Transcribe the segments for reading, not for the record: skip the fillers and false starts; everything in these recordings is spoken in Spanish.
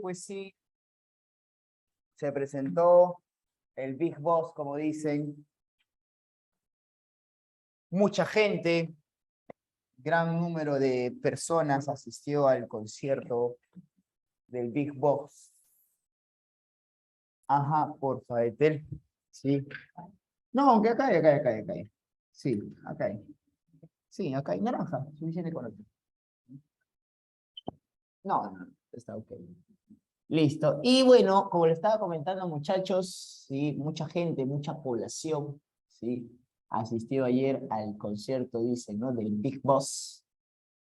pues sí, se presentó el Big Boss, como dicen. Mucha gente, gran número de personas asistió al concierto del Big Boss. Ajá, porfa, Etel. Sí. No, aunque acá hay. Sí, acá hay. Sí, acá hay naranja, suficiente con otro. No, está ok. Listo. Y bueno, como le estaba comentando, muchachos, sí, mucha gente, mucha población, sí, asistió ayer al concierto, dicen, ¿no? Del Big Boss.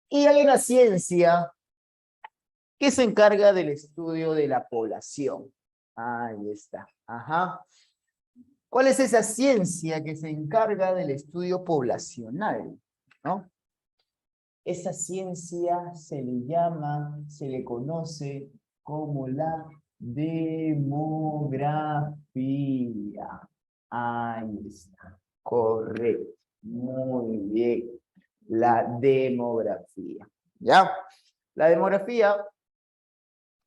Y hay una ciencia que se encarga del estudio de la población. Ahí está. Ajá. ¿Cuál es esa ciencia que se encarga del estudio poblacional? ¿No? Esa ciencia se le llama, se le conoce como la demografía. Ahí está. Correcto. Muy bien. La demografía. ¿Ya? La demografía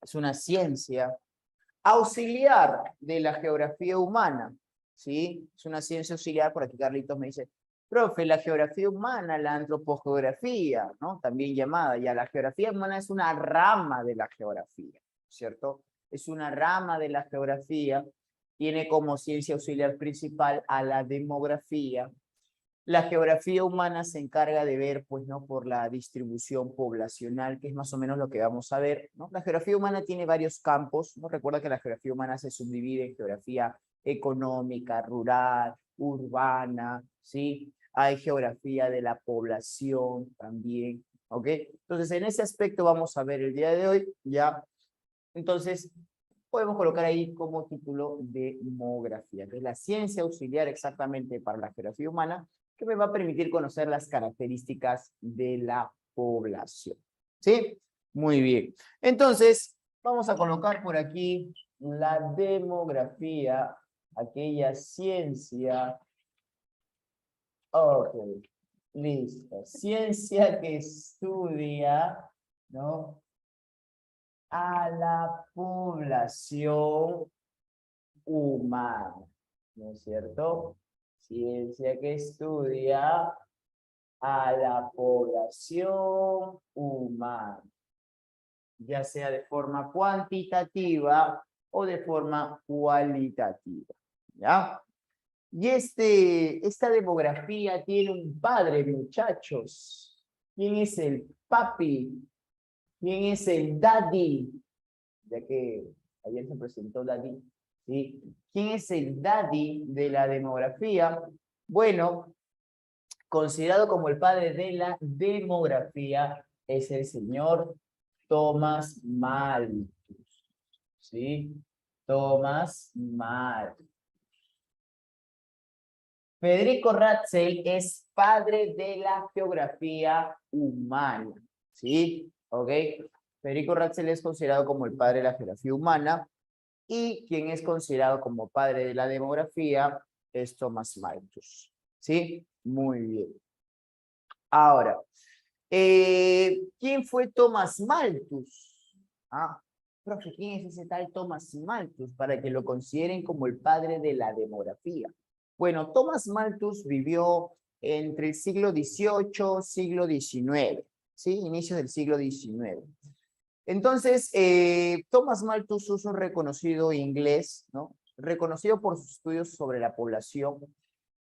es una ciencia auxiliar de la geografía humana, ¿sí? Es una ciencia auxiliar, por aquí Carlitos me dice, profe, la geografía humana, la antropogeografía, ¿no? También llamada, ya la geografía humana es una rama de la geografía, ¿cierto? Es una rama de la geografía, tiene como ciencia auxiliar principal a la demografía. La geografía humana se encarga de ver, pues, ¿no? Por la distribución poblacional, que es más o menos lo que vamos a ver, ¿no? La geografía humana tiene varios campos, ¿no? Recuerda que la geografía humana se subdivide en geografía económica, rural, urbana, ¿sí? Hay geografía de la población también, ¿ok? Entonces, en ese aspecto vamos a ver el día de hoy, ¿ya? Entonces, podemos colocar ahí como título demografía, que es la ciencia auxiliar exactamente para la geografía humana, que me va a permitir conocer las características de la población. ¿Sí? Muy bien. Entonces, vamos a colocar por aquí la demografía, aquella ciencia. Ok, listo. Ciencia que estudia, ¿no? A la población humana, ¿no es cierto? Ciencia que estudia a la población humana, ya sea de forma cuantitativa o de forma cualitativa, ¿ya? Y esta demografía tiene un padre, muchachos. ¿Quién es el papi? ¿Quién es el daddy? Ya que ayer se presentó daddy, ¿sí? ¿Quién es el daddy de la demografía? Bueno, considerado como el padre de la demografía, es el señor Thomas Malthus, ¿sí? Thomas Malthus. Federico Ratzel es padre de la geografía humana, ¿sí? ¿Ok? Federico Ratzel es considerado como el padre de la geografía humana y quien es considerado como padre de la demografía es Thomas Malthus, ¿sí? Muy bien. Ahora, ¿quién fue Thomas Malthus? Ah, profe, ¿quién es ese tal Thomas Malthus para que lo consideren como el padre de la demografía? Bueno, Thomas Malthus vivió entre el siglo XVIII, siglo XIX, ¿sí? Inicios del siglo XIX. Entonces, Thomas Malthus es un reconocido inglés, ¿no? Reconocido por sus estudios sobre la población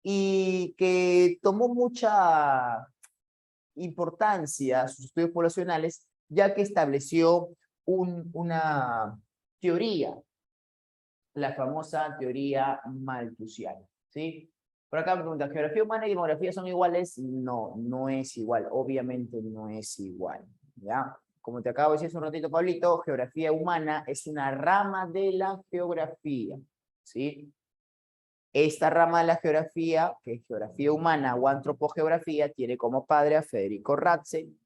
y que tomó mucha importancia a sus estudios poblacionales, ya que estableció una teoría, la famosa teoría malthusiana, ¿sí? Por acá me preguntan, ¿geografía humana y demografía son iguales? No, no es igual, obviamente no es igual, ¿ya? Como te acabo de decir hace un ratito, Pablito, geografía humana es una rama de la geografía, ¿sí? Esta rama de la geografía, que es geografía humana o antropogeografía, tiene como padre a Federico Ratzel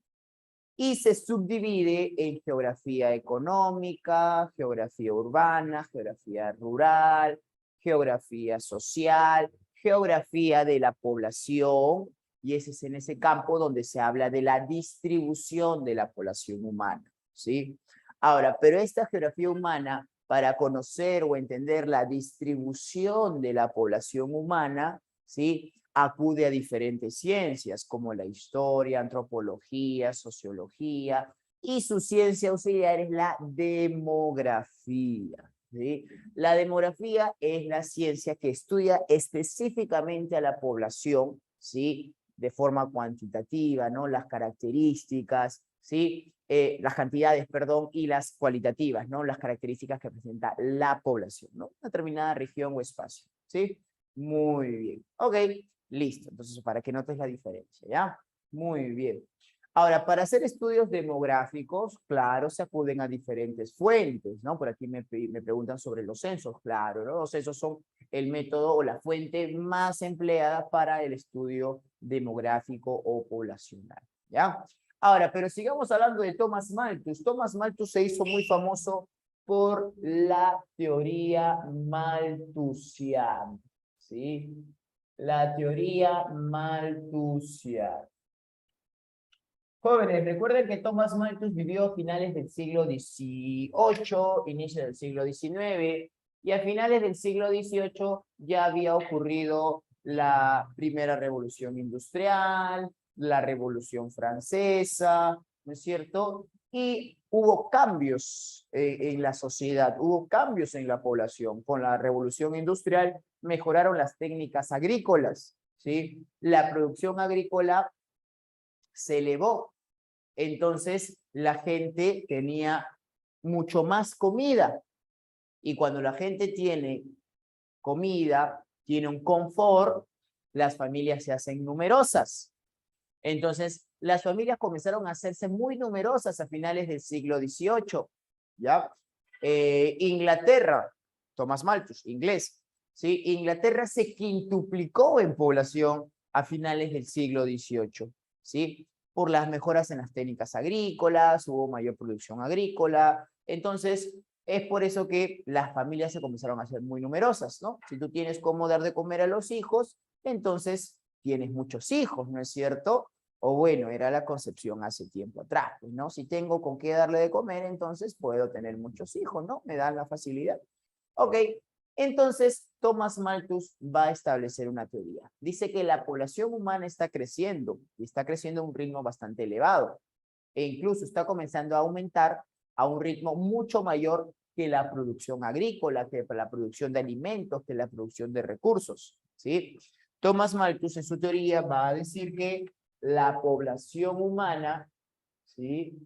y se subdivide en geografía económica, geografía urbana, geografía rural, geografía social, geografía de la población, y ese es en ese campo donde se habla de la distribución de la población humana, ¿sí? Ahora, pero esta geografía humana, para conocer o entender la distribución de la población humana, ¿sí? Acude a diferentes ciencias como la historia, antropología, sociología, y su ciencia auxiliar es la demografía. ¿Sí? La demografía es la ciencia que estudia específicamente a la población, ¿sí? De forma cuantitativa, ¿no? Las características, ¿sí? Las cantidades, perdón, y las cualitativas, ¿no? Las características que presenta la población, ¿no? Una determinada región o espacio, ¿sí? Muy bien. Ok, listo. Entonces, para que notes la diferencia, ¿ya? Muy bien. Ahora, para hacer estudios demográficos, claro, se acuden a diferentes fuentes, ¿no? Por aquí me preguntan sobre los censos, claro, ¿no? Los censos son el método o la fuente más empleada para el estudio demográfico o poblacional, ¿ya? Ahora, pero sigamos hablando de Thomas Malthus. Thomas Malthus se hizo muy famoso por la teoría malthusiana, ¿sí? La teoría malthusiana. Jóvenes, recuerden que Thomas Malthus vivió a finales del siglo XVIII, inicio del siglo XIX, y a finales del siglo XVIII ya había ocurrido la primera revolución industrial, la revolución francesa, ¿no es cierto? Y hubo cambios en la sociedad, hubo cambios en la población. Con la revolución industrial mejoraron las técnicas agrícolas, ¿sí? La producción agrícola se elevó. Entonces la gente tenía mucho más comida. Y cuando la gente tiene comida, tiene un confort, las familias se hacen numerosas. Entonces, las familias comenzaron a hacerse muy numerosas a finales del siglo XVIII. ¿Ya? Inglaterra, Thomas Malthus, inglés. ¿Sí? Inglaterra se quintuplicó en población a finales del siglo XVIII. ¿Sí? Por las mejoras en las técnicas agrícolas, hubo mayor producción agrícola. Entonces, es por eso que las familias se comenzaron a hacer muy numerosas, ¿no? Si tú tienes cómo dar de comer a los hijos, entonces tienes muchos hijos, ¿no es cierto? O bueno, era la concepción hace tiempo atrás, ¿no? Si tengo con qué darle de comer, entonces puedo tener muchos hijos, ¿no? Me dan la facilidad. Ok, entonces Thomas Malthus va a establecer una teoría. Dice que la población humana está creciendo y está creciendo a un ritmo bastante elevado e incluso está comenzando a aumentar a un ritmo mucho mayor que la producción agrícola, que la producción de alimentos, que la producción de recursos, ¿sí? Thomas Malthus en su teoría va a decir que la población humana, ¿sí?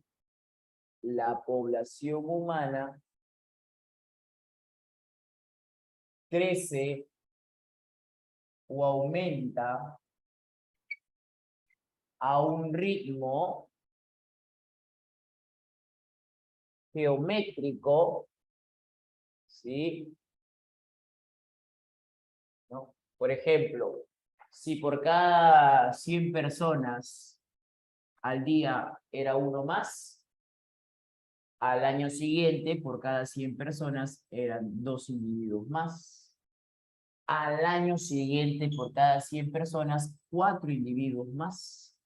La población humana crece o aumenta a un ritmo geométrico, ¿sí? ¿No? Por ejemplo, si por cada 100 personas al día era uno más, al año siguiente, por cada 100 personas, eran 2 individuos más. Al año siguiente, por cada 100 personas, 4 individuos más.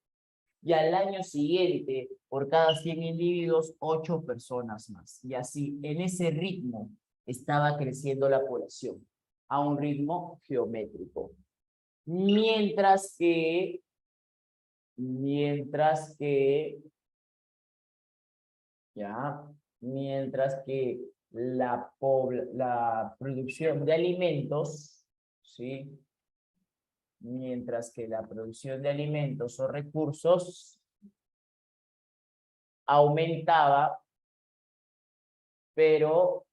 Y al año siguiente, por cada 100 individuos, 8 personas más. Y así, en ese ritmo, estaba creciendo la población, a un ritmo geométrico. Mientras que, ya, mientras que la producción de alimentos, ¿sí? Mientras que la producción de alimentos o recursos aumentaba, pero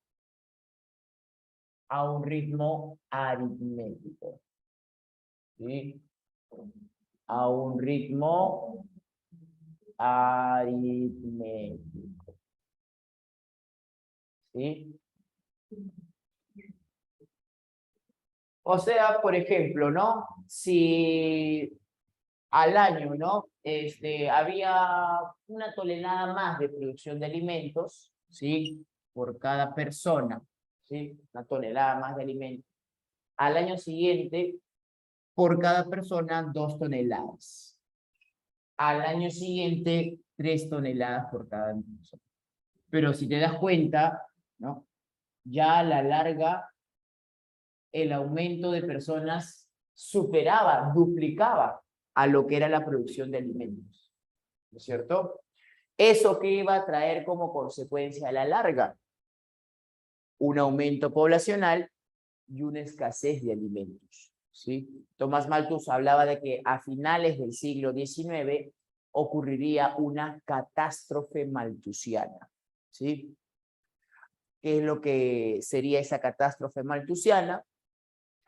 a un ritmo aritmético, ¿sí? A un ritmo aritmético, ¿sí? O sea, por ejemplo, ¿no? Si al año, ¿no? Había una tonelada más de producción de alimentos, ¿sí? Por cada persona, ¿sí? Una tonelada más de alimentos. Al año siguiente, por cada persona, 2 toneladas. Al año siguiente, 3 toneladas por cada persona. Pero si te das cuenta, ¿no? Ya a la larga el aumento de personas superaba, duplicaba a lo que era la producción de alimentos, ¿no es cierto? ¿Eso qué iba a traer como consecuencia a la larga? Un aumento poblacional y una escasez de alimentos, ¿sí? Tomás Malthus hablaba de que a finales del siglo XIX ocurriría una catástrofe malthusiana, ¿sí? ¿Qué es lo que sería esa catástrofe malthusiana?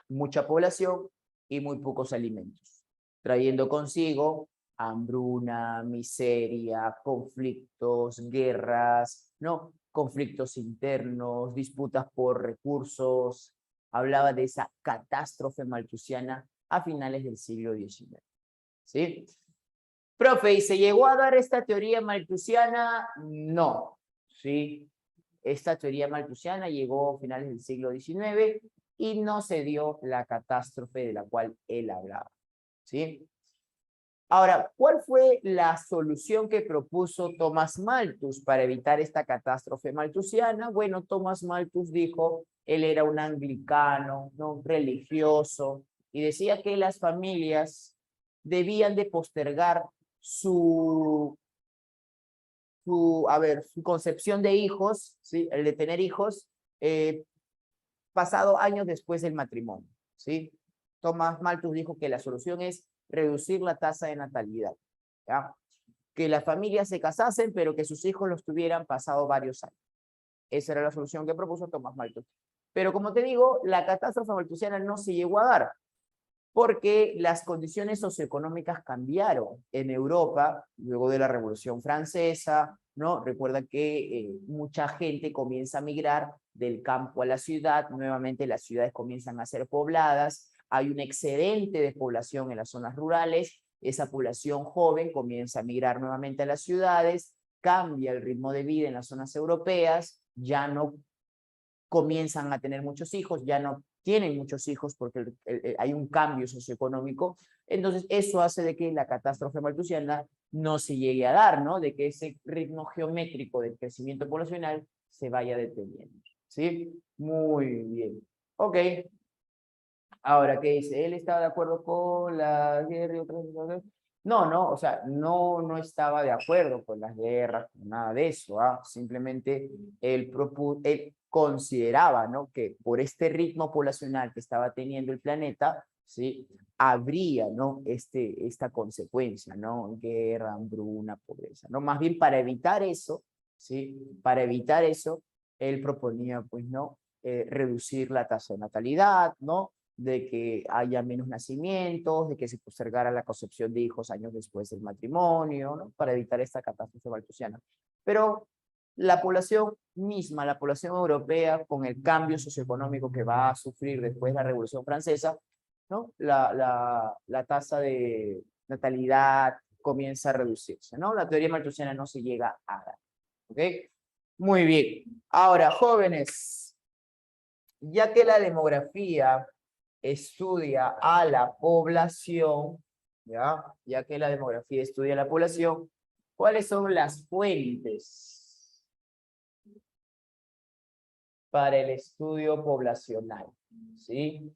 Mucha población y muy pocos alimentos, trayendo consigo hambruna, miseria, conflictos, guerras, ¿no? Conflictos internos, disputas por recursos. Hablaba de esa catástrofe malthusiana a finales del siglo XIX. ¿Sí? Profe, ¿y se llegó a dar esta teoría malthusiana? No. ¿Sí? Esta teoría malthusiana llegó a finales del siglo XIX y no se dio la catástrofe de la cual él hablaba. ¿Sí? Ahora, ¿cuál fue la solución que propuso Tomás Malthus para evitar esta catástrofe malthusiana? Bueno, Tomás Malthus dijo, él era un anglicano, ¿no? Religioso, y decía que las familias debían de postergar su concepción de hijos, ¿sí? El de tener hijos, pasado años después del matrimonio, ¿sí? Tomás Malthus dijo que la solución es reducir la tasa de natalidad, ¿ya? Que las familias se casasen, pero que sus hijos los tuvieran pasado varios años. Esa era la solución que propuso Tomás Malthus. Pero como te digo, la catástrofe malthusiana no se llegó a dar, porque las condiciones socioeconómicas cambiaron en Europa luego de la Revolución Francesa, ¿no? Recuerda que mucha gente comienza a migrar del campo a la ciudad, nuevamente las ciudades comienzan a ser pobladas, hay un excedente de población en las zonas rurales, esa población joven comienza a migrar nuevamente a las ciudades, cambia el ritmo de vida en las zonas europeas, ya no comienzan a tener muchos hijos, ya no tienen muchos hijos porque hay un cambio socioeconómico, entonces eso hace de que la catástrofe malthusiana no se llegue a dar, ¿no? De que ese ritmo geométrico del crecimiento poblacional se vaya deteniendo, ¿sí? Muy bien. Ok. Ahora, ¿qué dice? ¿Él estaba de acuerdo con la guerra y otras cosas? No, o sea, no estaba de acuerdo con las guerras, con nada de eso, ¿ah? Simplemente él consideraba, ¿no? Que por este ritmo poblacional que estaba teniendo el planeta, ¿sí? Habría, ¿no? Esta consecuencia, ¿no? Guerra, hambruna, pobreza, ¿no? Más bien para evitar eso, ¿sí? Para evitar eso, él proponía, pues, ¿no? Reducir la tasa de natalidad, ¿no? De que haya menos nacimientos, de que se postergara la concepción de hijos años después del matrimonio, ¿no? Para evitar esta catástrofe malthusiana. Pero la población misma, la población europea, con el cambio socioeconómico que va a sufrir después de la Revolución Francesa, ¿no? La tasa de natalidad comienza a reducirse, ¿no? La teoría malthusiana no se llega a dar, ¿ok? Muy bien. Ahora, jóvenes, ya que la demografía estudia a la población, ya que la demografía estudia a la población, ¿cuáles son las fuentes para el estudio poblacional? ¿Sí?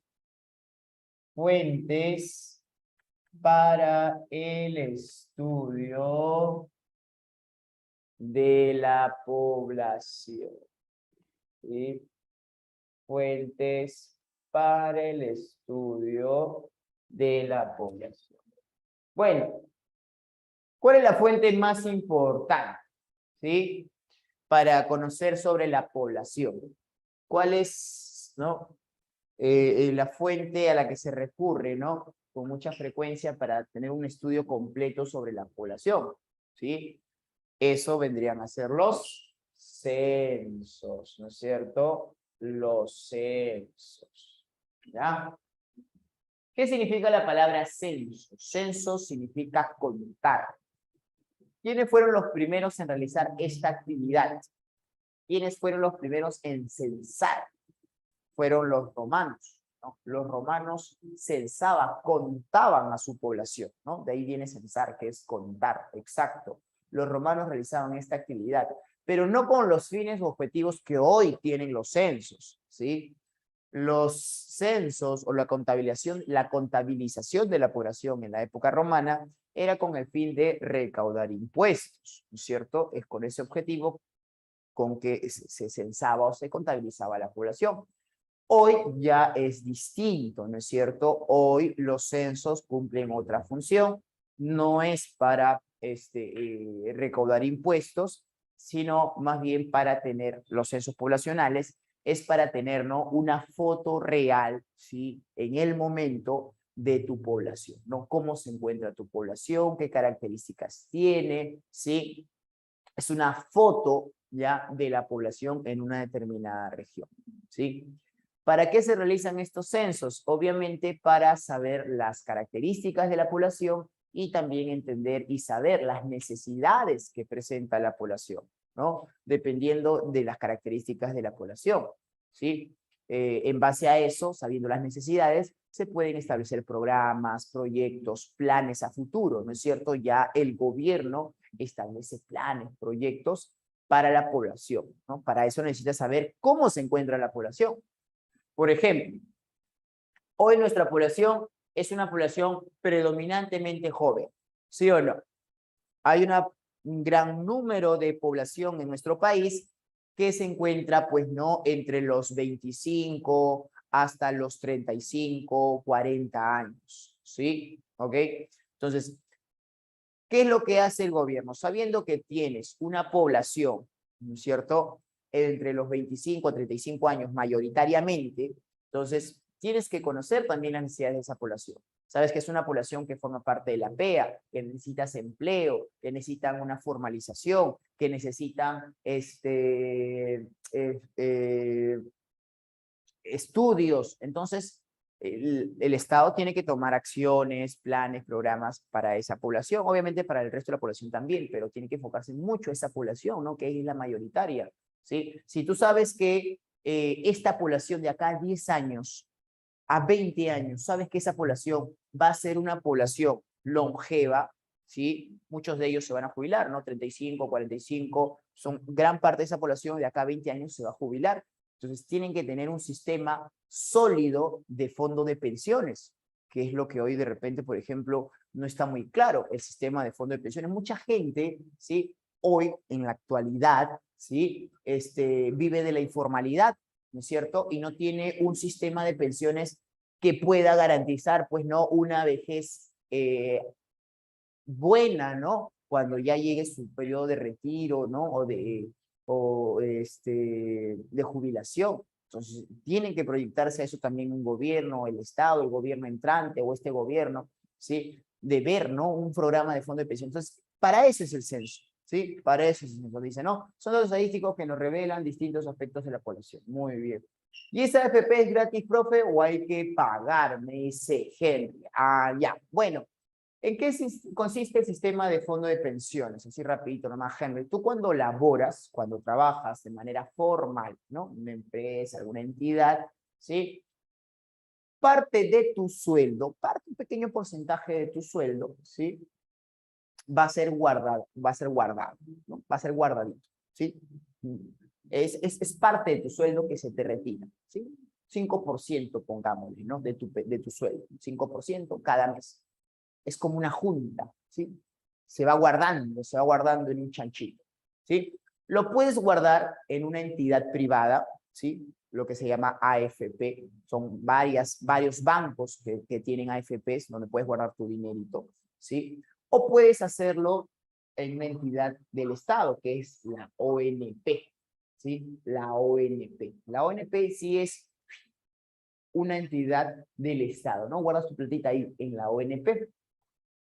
Fuentes para el estudio de la población. ¿Sí? Fuentes para el estudio de la población. Bueno, ¿cuál es la fuente más importante? ¿Sí? Para conocer sobre la población. ¿Cuál es, no? La fuente a la que se recurre, ¿no? Con mucha frecuencia para tener un estudio completo sobre la población, ¿sí? Eso vendrían a ser los censos, ¿no es cierto? Los censos, ¿ya? ¿Qué significa la palabra censo? Censo significa contar. ¿Quiénes fueron los primeros en realizar esta actividad? ¿Quiénes fueron los primeros en censar? Fueron los romanos, ¿no? Los romanos censaban, contaban a su población, ¿no? De ahí viene censar, que es contar, exacto. Los romanos realizaban esta actividad, pero no con los fines o objetivos que hoy tienen los censos, ¿sí? Los censos o la contabilización de la población en la época romana era con el fin de recaudar impuestos, ¿no es cierto? Es con ese objetivo con que se censaba o se contabilizaba la población. Hoy ya es distinto, ¿no es cierto? Hoy los censos cumplen otra función, no es para recaudar impuestos, sino más bien para tener los censos poblacionales, es para tener, ¿no?, una foto real, ¿sí?, en el momento de tu población, ¿no? Cómo se encuentra tu población, qué características tiene, ¿sí? Es una foto ya de la población en una determinada región, ¿sí? ¿Para qué se realizan estos censos? Obviamente para saber las características de la población y también entender y saber las necesidades que presenta la población, ¿no? Dependiendo de las características de la población, ¿sí? En base a eso, sabiendo las necesidades, se pueden establecer programas, proyectos, planes a futuro, ¿no es cierto? Ya el gobierno establece planes, proyectos para la población, ¿no? Para eso necesita saber cómo se encuentra la población. Por ejemplo, hoy nuestra población es una población predominantemente joven, ¿sí o no? Hay un gran número de población en nuestro país que se encuentra, pues, no entre los 25 hasta los 35, 40 años, ¿sí? ¿Ok? Entonces, ¿qué es lo que hace el gobierno? Sabiendo que tienes una población, ¿no es cierto?, entre los 25 a 35 años mayoritariamente, entonces tienes que conocer también las necesidades de esa población. Sabes que es una población que forma parte de la PEA, que necesitas empleo, que necesitan una formalización, que necesitan estudios. Entonces, el Estado tiene que tomar acciones, planes, programas para esa población, obviamente para el resto de la población también, pero tiene que enfocarse mucho en esa población, ¿no?, que es la mayoritaria, ¿sí? Si tú sabes que esta población de acá a 10 años, a 20 años, sabes que esa población va a ser una población longeva, ¿sí? Muchos de ellos se van a jubilar, ¿no? 35, 45, son gran parte de esa población de acá a 20 años se va a jubilar. Entonces tienen que tener un sistema sólido de fondo de pensiones, que es lo que hoy de repente, por ejemplo, no está muy claro, el sistema de fondo de pensiones. Mucha gente, ¿sí?, hoy en la actualidad, ¿sí?, vive de la informalidad, ¿no es cierto? Y no tiene un sistema de pensiones que pueda garantizar, pues, no, una vejez buena, ¿no? Cuando ya llegue su periodo de retiro, ¿no? De jubilación. Entonces, tienen que proyectarse a eso también un gobierno, el Estado, el gobierno entrante o este gobierno, ¿sí? De ver, ¿no?, un programa de fondo de pensión. Entonces, para eso es el censo, ¿sí? Para eso es el censo. Dice, ¿no? Son los estadísticos que nos revelan distintos aspectos de la población. Muy bien. ¿Y esa AFP es gratis, profe, o hay que pagar? Me dice Henry. Ah, ya. Bueno, ¿en qué consiste el sistema de fondo de pensiones? Así rapidito nomás, Henry. Tú cuando laboras, cuando trabajas de manera formal, ¿no?, una empresa, alguna entidad, ¿sí?, parte de tu sueldo, un pequeño porcentaje de tu sueldo, ¿sí?, va a ser guardado, ¿no? Va a ser guardadito, ¿sí? Es parte de tu sueldo que se te retira, ¿sí? 5%, pongámosle, ¿no?, de tu sueldo, 5% cada mes. Es como una junta, ¿sí? Se va guardando en un chanchito, ¿sí? Lo puedes guardar en una entidad privada, ¿sí? Lo que se llama AFP. Son varios bancos que tienen AFPs donde puedes guardar tu dinerito, ¿sí? O puedes hacerlo en una entidad del Estado, que es la ONP, ¿sí? La ONP. La ONP sí es una entidad del Estado, ¿no? Guardas tu platita ahí en la ONP.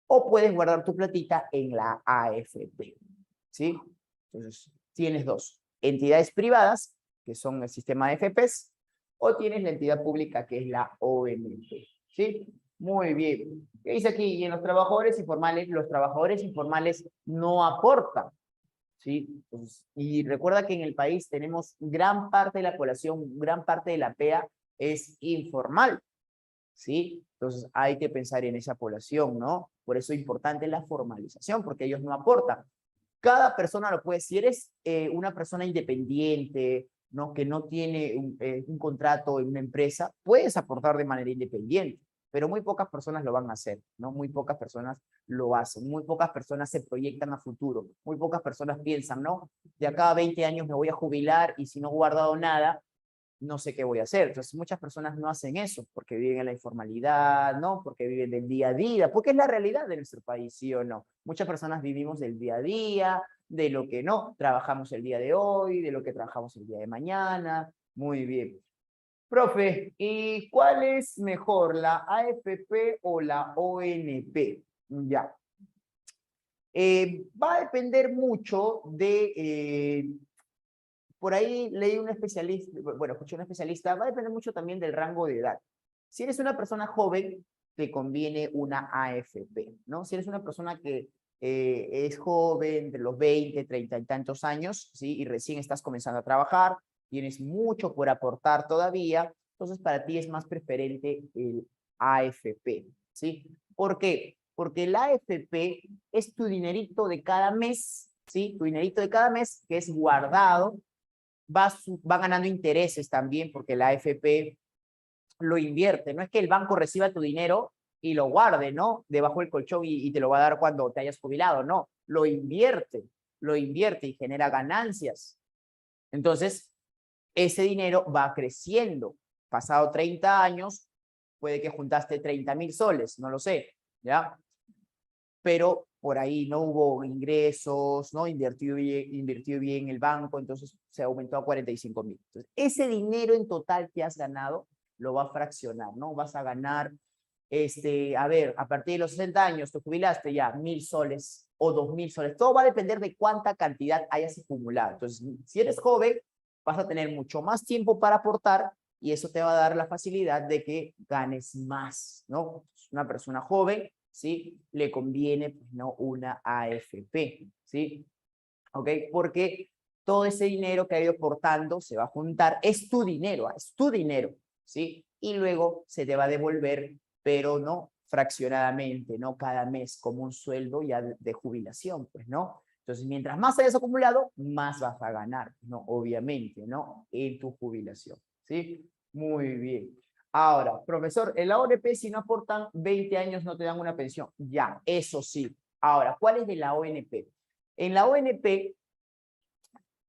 O puedes guardar tu platita en la AFP, ¿sí? Entonces, tienes dos. Entidades privadas, que son el sistema de AFPs, o tienes la entidad pública, que es la ONP, ¿sí? Muy bien. ¿Qué dice aquí? Y en los trabajadores informales no aportan, ¿sí? Entonces, y recuerda que en el país tenemos gran parte de la población, gran parte de la PEA es informal, ¿sí? Entonces hay que pensar en esa población, ¿no? Por eso es importante la formalización, porque ellos no aportan. Cada persona lo puede. Si eres una persona independiente, ¿no? Que no tiene un contrato en una empresa, puedes aportar de manera independiente, pero muy pocas personas lo van a hacer, ¿no? Muy pocas personas lo hacen, muy pocas personas se proyectan a futuro, muy pocas personas piensan, ¿no? De acá a 20 años me voy a jubilar y si no he guardado nada, no sé qué voy a hacer. Entonces, muchas personas no hacen eso porque viven en la informalidad, ¿no? Porque viven del día a día, porque es la realidad de nuestro país, ¿sí o no? Muchas personas vivimos del día a día, de lo que no trabajamos el día de hoy, de lo que trabajamos el día de mañana. Muy bien. Profe, ¿y cuál es mejor, la AFP o la ONP? Ya. Va a depender mucho de por ahí leí un especialista, bueno, escuché un especialista, va a depender mucho también del rango de edad. Si eres una persona joven, te conviene una AFP, ¿no? Si eres una persona que es joven, de los 20, 30 y tantos años, ¿sí? Y recién estás comenzando a trabajar, tienes mucho por aportar todavía, entonces para ti es más preferente el AFP, ¿sí? ¿Por qué? Porque el AFP es tu dinerito de cada mes, ¿sí? Tu dinerito de cada mes que es guardado, va ganando intereses también porque la AFP lo invierte. No es que el banco reciba tu dinero y lo guarde, ¿no? Debajo del colchón y te lo va a dar cuando te hayas jubilado, no. Lo invierte y genera ganancias. Entonces, ese dinero va creciendo. Pasado 30 años, puede que juntaste 30.000 soles, no lo sé, ¿ya? Pero por ahí no hubo ingresos, ¿no? Invirtió bien el banco, entonces se aumentó a 45.000. Entonces, ese dinero en total que has ganado lo va a fraccionar, ¿no? Vas a ganar, a ver, a partir de los 60 años te jubilaste ya 1.000 soles o 2.000 soles. Todo va a depender de cuánta cantidad hayas acumulado. Entonces, si eres joven, vas a tener mucho más tiempo para aportar y eso te va a dar la facilidad de que ganes más, ¿no? Una persona joven, ¿sí? Le conviene, pues, ¿no? Una AFP, ¿sí? ¿Ok? Porque todo ese dinero que ha ido aportando se va a juntar, es tu dinero, ¿sí? Y luego se te va a devolver, pero no fraccionadamente, ¿no? Cada mes como un sueldo ya de jubilación, pues, ¿no? Entonces, mientras más hayas acumulado, más vas a ganar, ¿no? Obviamente, ¿no? En tu jubilación, ¿sí? Muy bien. Ahora, profesor, en la ONP si no aportan 20 años no te dan una pensión. Ya, eso sí. Ahora, ¿cuál es de la ONP? En la ONP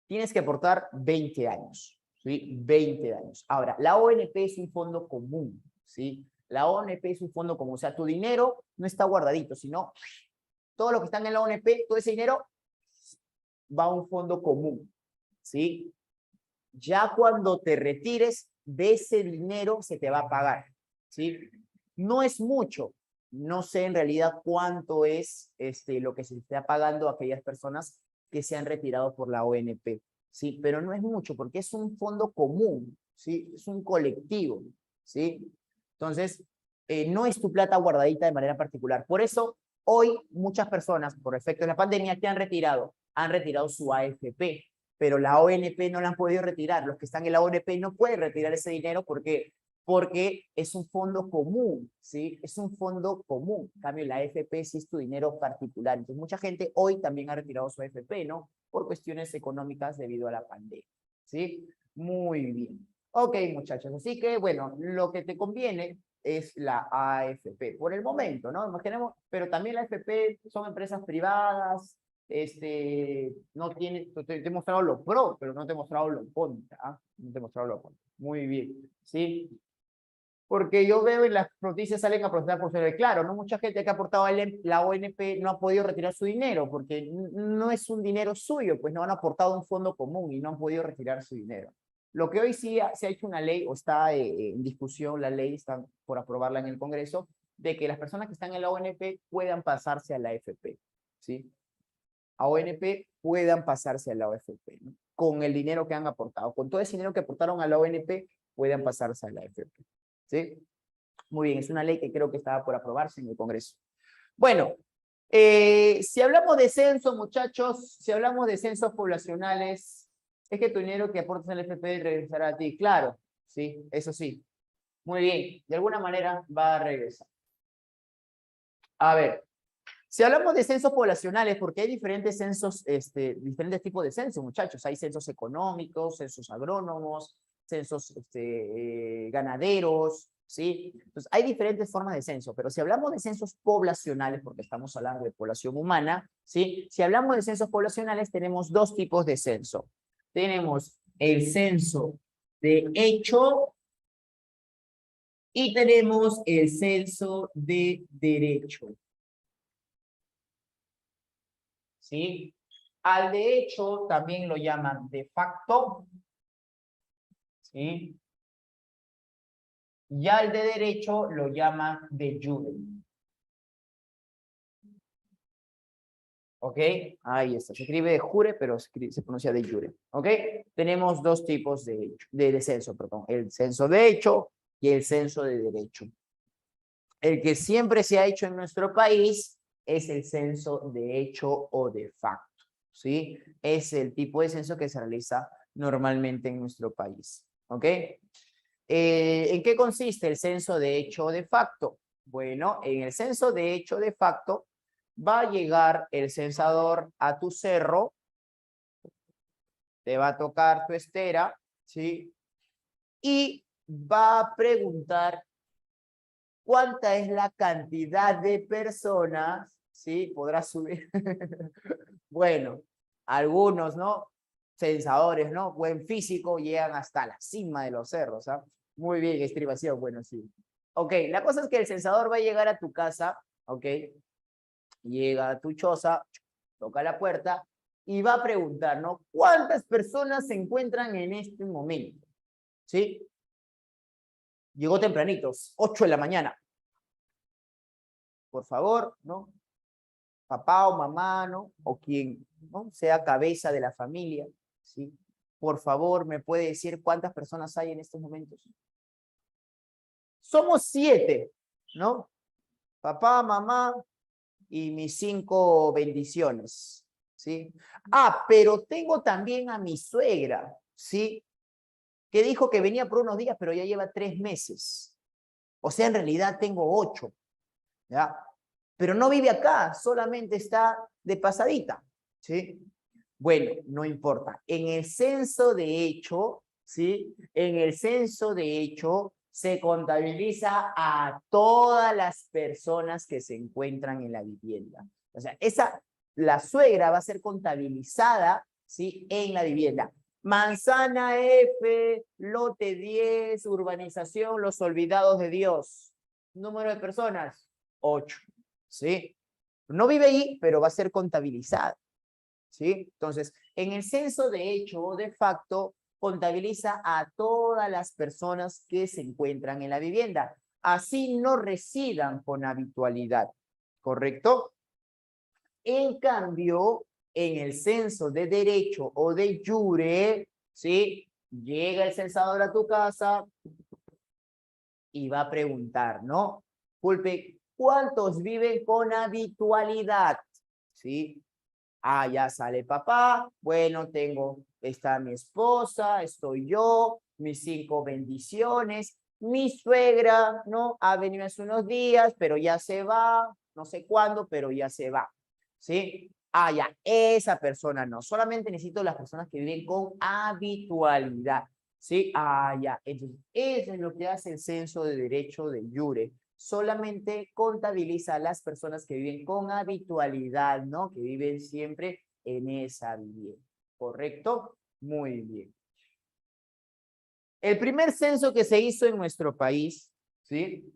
tienes que aportar 20 años, ¿sí? 20 años. Ahora, la ONP es un fondo común, ¿sí? La ONP es un fondo común, o sea, tu dinero no está guardadito, sino todo lo que está en la ONP, todo ese dinero va a un fondo común, ¿sí? Ya cuando te retires, de ese dinero se te va a pagar, ¿sí? No es mucho, no sé en realidad cuánto es lo que se está pagando a aquellas personas que se han retirado por la ONP, ¿sí? Pero no es mucho porque es un fondo común, ¿sí? Es un colectivo, ¿sí? Entonces, no es tu plata guardadita de manera particular. Por eso, hoy muchas personas, por efecto de la pandemia, que han retirado su AFP, pero la ONP no la han podido retirar. Los que están en la ONP no pueden retirar ese dinero porque es un fondo común, ¿sí? Es un fondo común. En cambio, la AFP sí es tu dinero particular. Entonces, mucha gente hoy también ha retirado su AFP, ¿no? Por cuestiones económicas debido a la pandemia, ¿sí? Muy bien. Ok, muchachos. Así que, bueno, lo que te conviene es la AFP por el momento, ¿no? Imaginemos, pero también la AFP son empresas privadas, no tiene, te he mostrado lo pro, pero no te he mostrado lo contra, ¿ah? No te he mostrado lo contra. Muy bien, ¿sí? Porque yo veo en las noticias salen a protestar por ser claro, ¿no? Mucha gente que ha aportado a la ONP no ha podido retirar su dinero porque no es un dinero suyo, pues no han aportado a un fondo común y no han podido retirar su dinero. Lo que hoy sí se ha hecho una ley o está en discusión la ley, está por aprobarla en el Congreso, de que las personas que están en la ONP puedan pasarse a la AFP, ¿sí? A ONP puedan pasarse a la AFP, ¿no? Con el dinero que han aportado, con todo ese dinero que aportaron a la ONP, puedan pasarse a la AFP, ¿sí? Muy bien, es una ley que creo que estaba por aprobarse en el Congreso. Bueno, si hablamos de censo, muchachos, si hablamos de censos poblacionales, es que tu dinero que aportas al AFP regresará a ti, claro, sí, eso sí. Muy bien, de alguna manera va a regresar. A ver, Si hablamos de censos poblacionales, porque hay diferentes censos, diferentes tipos de censos, muchachos. Hay censos económicos, censos agrónomos, censos ganaderos, ¿sí? Entonces, hay diferentes formas de censo, pero si hablamos de censos poblacionales, porque estamos hablando de población humana, ¿sí? Si hablamos de censos poblacionales, tenemos dos tipos de censo. Tenemos el censo de hecho y tenemos el censo de derecho. ¿Sí? Al de hecho también lo llaman de facto, ¿sí? Y al de derecho lo llaman de jure. ¿Ok? Ahí está. Se escribe de jure, pero se pronuncia de jure. ¿Ok? Tenemos dos tipos de censo, perdón. El censo de hecho y el censo de derecho. El que siempre se ha hecho en nuestro país es el censo de hecho o de facto, ¿sí? Es el tipo de censo que se realiza normalmente en nuestro país, ¿ok? ¿En qué consiste el censo de hecho o de facto? Bueno, en el censo de hecho o de facto va a llegar el censador a tu cerro, te va a tocar tu estera, ¿sí? Y va a preguntar cuánta es la cantidad de personas, ¿sí? Podrás subir. Bueno, algunos, ¿no? Censadores, ¿no? Buen físico, llegan hasta la cima de los cerros, ¿ah? Muy bien, estribación, bueno, sí. Ok, la cosa es que el censador va a llegar a tu casa, ¿ok? Llega a tu choza, toca la puerta y va a preguntar, ¿no? ¿Cuántas personas se encuentran en este momento? ¿Sí? Llegó tempranitos, 8 de la mañana. Por favor, ¿no? Papá o mamá, ¿no? O quien, ¿no? Sea cabeza de la familia, ¿sí? Por favor, ¿me puede decir cuántas personas hay en estos momentos? Somos 7, ¿no? Papá, mamá y mis 5 bendiciones, ¿sí? Ah, pero tengo también a mi suegra, ¿sí? Que dijo que venía por unos días, pero ya lleva 3 meses. O sea, en realidad tengo 8, ¿ya? Pero no vive acá, solamente está de pasadita, ¿sí? Bueno, no importa. En el censo de hecho, ¿sí? En el censo de hecho se contabiliza a todas las personas que se encuentran en la vivienda. O sea, la suegra va a ser contabilizada, ¿sí? En la vivienda. Manzana F, lote 10, urbanización Los Olvidados de Dios. Número de personas, 8, ¿sí? No vive ahí, pero va a ser contabilizada, ¿sí? Entonces, en el censo de hecho o de facto, contabiliza a todas las personas que se encuentran en la vivienda. Así no residan con habitualidad, ¿correcto? En cambio, en el censo de derecho o de jure, ¿sí? Llega el censador a tu casa y va a preguntar, ¿no? Pulpe, ¿cuántos viven con habitualidad? ¿Sí? Ah, ya sale papá, bueno, está mi esposa, estoy yo, mis 5 bendiciones, mi suegra, ¿no? Ha venido hace unos días, pero ya se va, no sé cuándo, pero ya se va, ¿sí? Ah, ya, esa persona no, solamente necesito las personas que viven con habitualidad, ¿sí? Ah, ya, entonces, eso es lo que hace el censo de derecho de jure. Solamente contabiliza a las personas que viven con habitualidad, ¿no? Que viven siempre en esa vivienda. ¿Correcto? Muy bien. El primer censo que se hizo en nuestro país, ¿sí?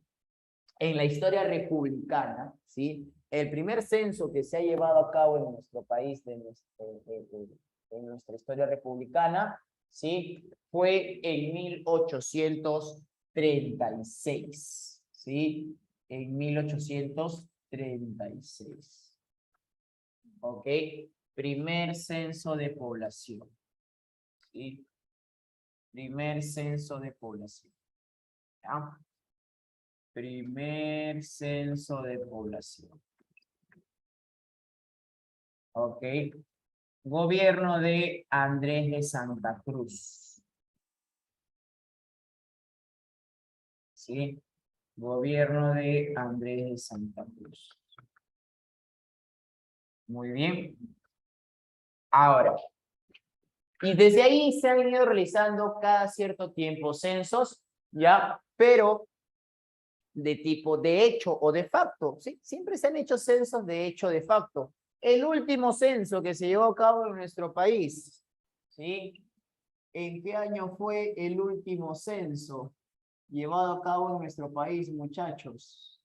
En la historia republicana, ¿sí? El primer censo que se ha llevado a cabo en nuestro país, en nuestra historia republicana, ¿sí? Fue en 1836, ¿sí? En 1836. ¿Ok? Primer censo de población, ¿sí? Primer censo de población. ¿Ya? Primer censo de población. ¿Ok? Gobierno de Andrés de Santa Cruz. ¿Sí? Gobierno de Andrés de Santa Cruz. Muy bien. Ahora, y desde ahí se han venido realizando cada cierto tiempo censos, ¿ya? Pero de tipo de hecho o de facto, ¿sí? Siempre se han hecho censos de hecho o de facto. El último censo que se llevó a cabo en nuestro país, ¿sí? ¿En qué año fue el último censo llevado a cabo en nuestro país, muchachos?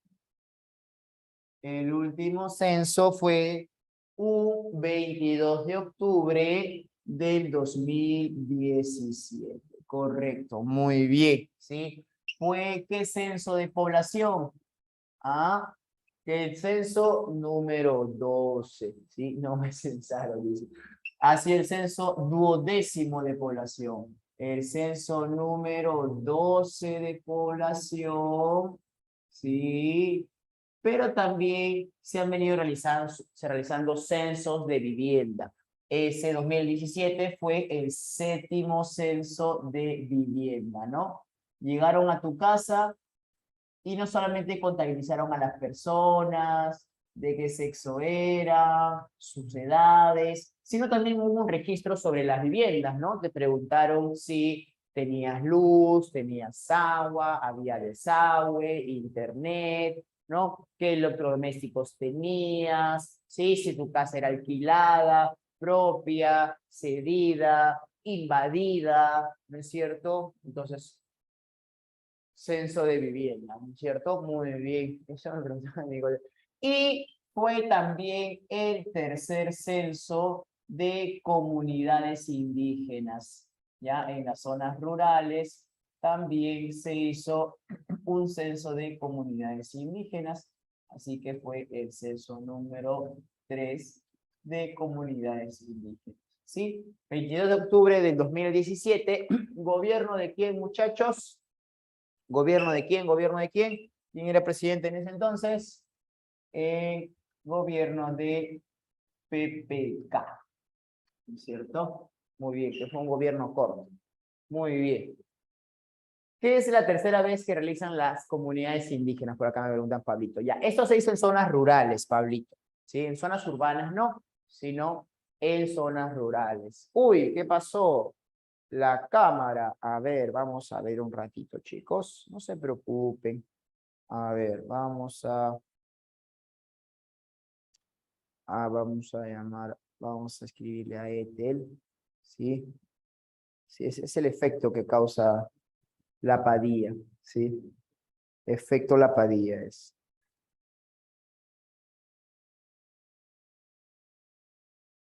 El último censo fue un 22 de octubre del 2017. Correcto, muy bien, ¿sí? ¿Fue qué censo de población? Ah, el censo número 12, ¿sí? No me censaron, dice. Así el censo duodécimo de población. El censo número 12 de población, ¿sí? Pero también se han venido realizando censos de vivienda. Ese 2017 fue el séptimo censo de vivienda, ¿no? Llegaron a tu casa y no solamente contabilizaron a las personas, de qué sexo era, sus edades, sino también hubo un registro sobre las viviendas, ¿no? Te preguntaron si tenías luz, tenías agua, había desagüe, internet, ¿no? ¿Qué electrodomésticos tenías? ¿Sí? Si tu casa era alquilada, propia, cedida, invadida, ¿no es cierto? Entonces, censo de vivienda, ¿no es cierto? Muy bien, eso me preguntaba mi colega. Y fue también el tercer censo de comunidades indígenas, ya en las zonas rurales también se hizo un censo de comunidades indígenas, así que fue el censo número 3 de comunidades indígenas. ¿Sí? 22 de octubre del 2017, ¿gobierno de quién, muchachos? ¿Gobierno de quién? ¿Gobierno de quién? ¿Quién era presidente en ese entonces? Gobierno de PPK, ¿cierto? Muy bien, que fue un gobierno corto. Muy bien. ¿Qué es la tercera vez que realizan las comunidades indígenas? Por acá me preguntan, Pablito. Ya, esto se hizo en zonas rurales, Pablito. ¿Sí? En zonas urbanas no, sino en zonas rurales. Uy, ¿qué pasó? La cámara. A ver, vamos a ver un ratito, chicos. No se preocupen. A ver, vamos a llamar, vamos a escribirle a Ethel, ¿sí? Sí, ese es el efecto que causa la Padilla, ¿sí? Efecto la Padilla es.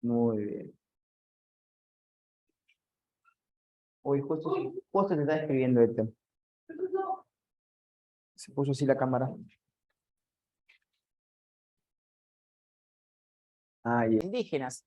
Muy bien. Uy, justo te está escribiendo Ethel. Se puso así la cámara. Ah, ya. Indígenas.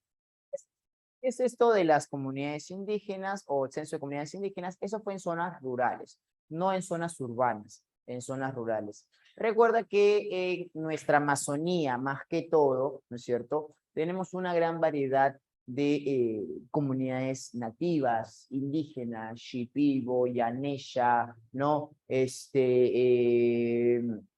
Es esto de las comunidades indígenas o el censo de comunidades indígenas? Eso fue en zonas rurales, no en zonas urbanas, en zonas rurales. Recuerda que en nuestra Amazonía, más que todo, ¿no es cierto? Tenemos una gran variedad de comunidades nativas, indígenas, Shipibo, Yanesha, ¿no?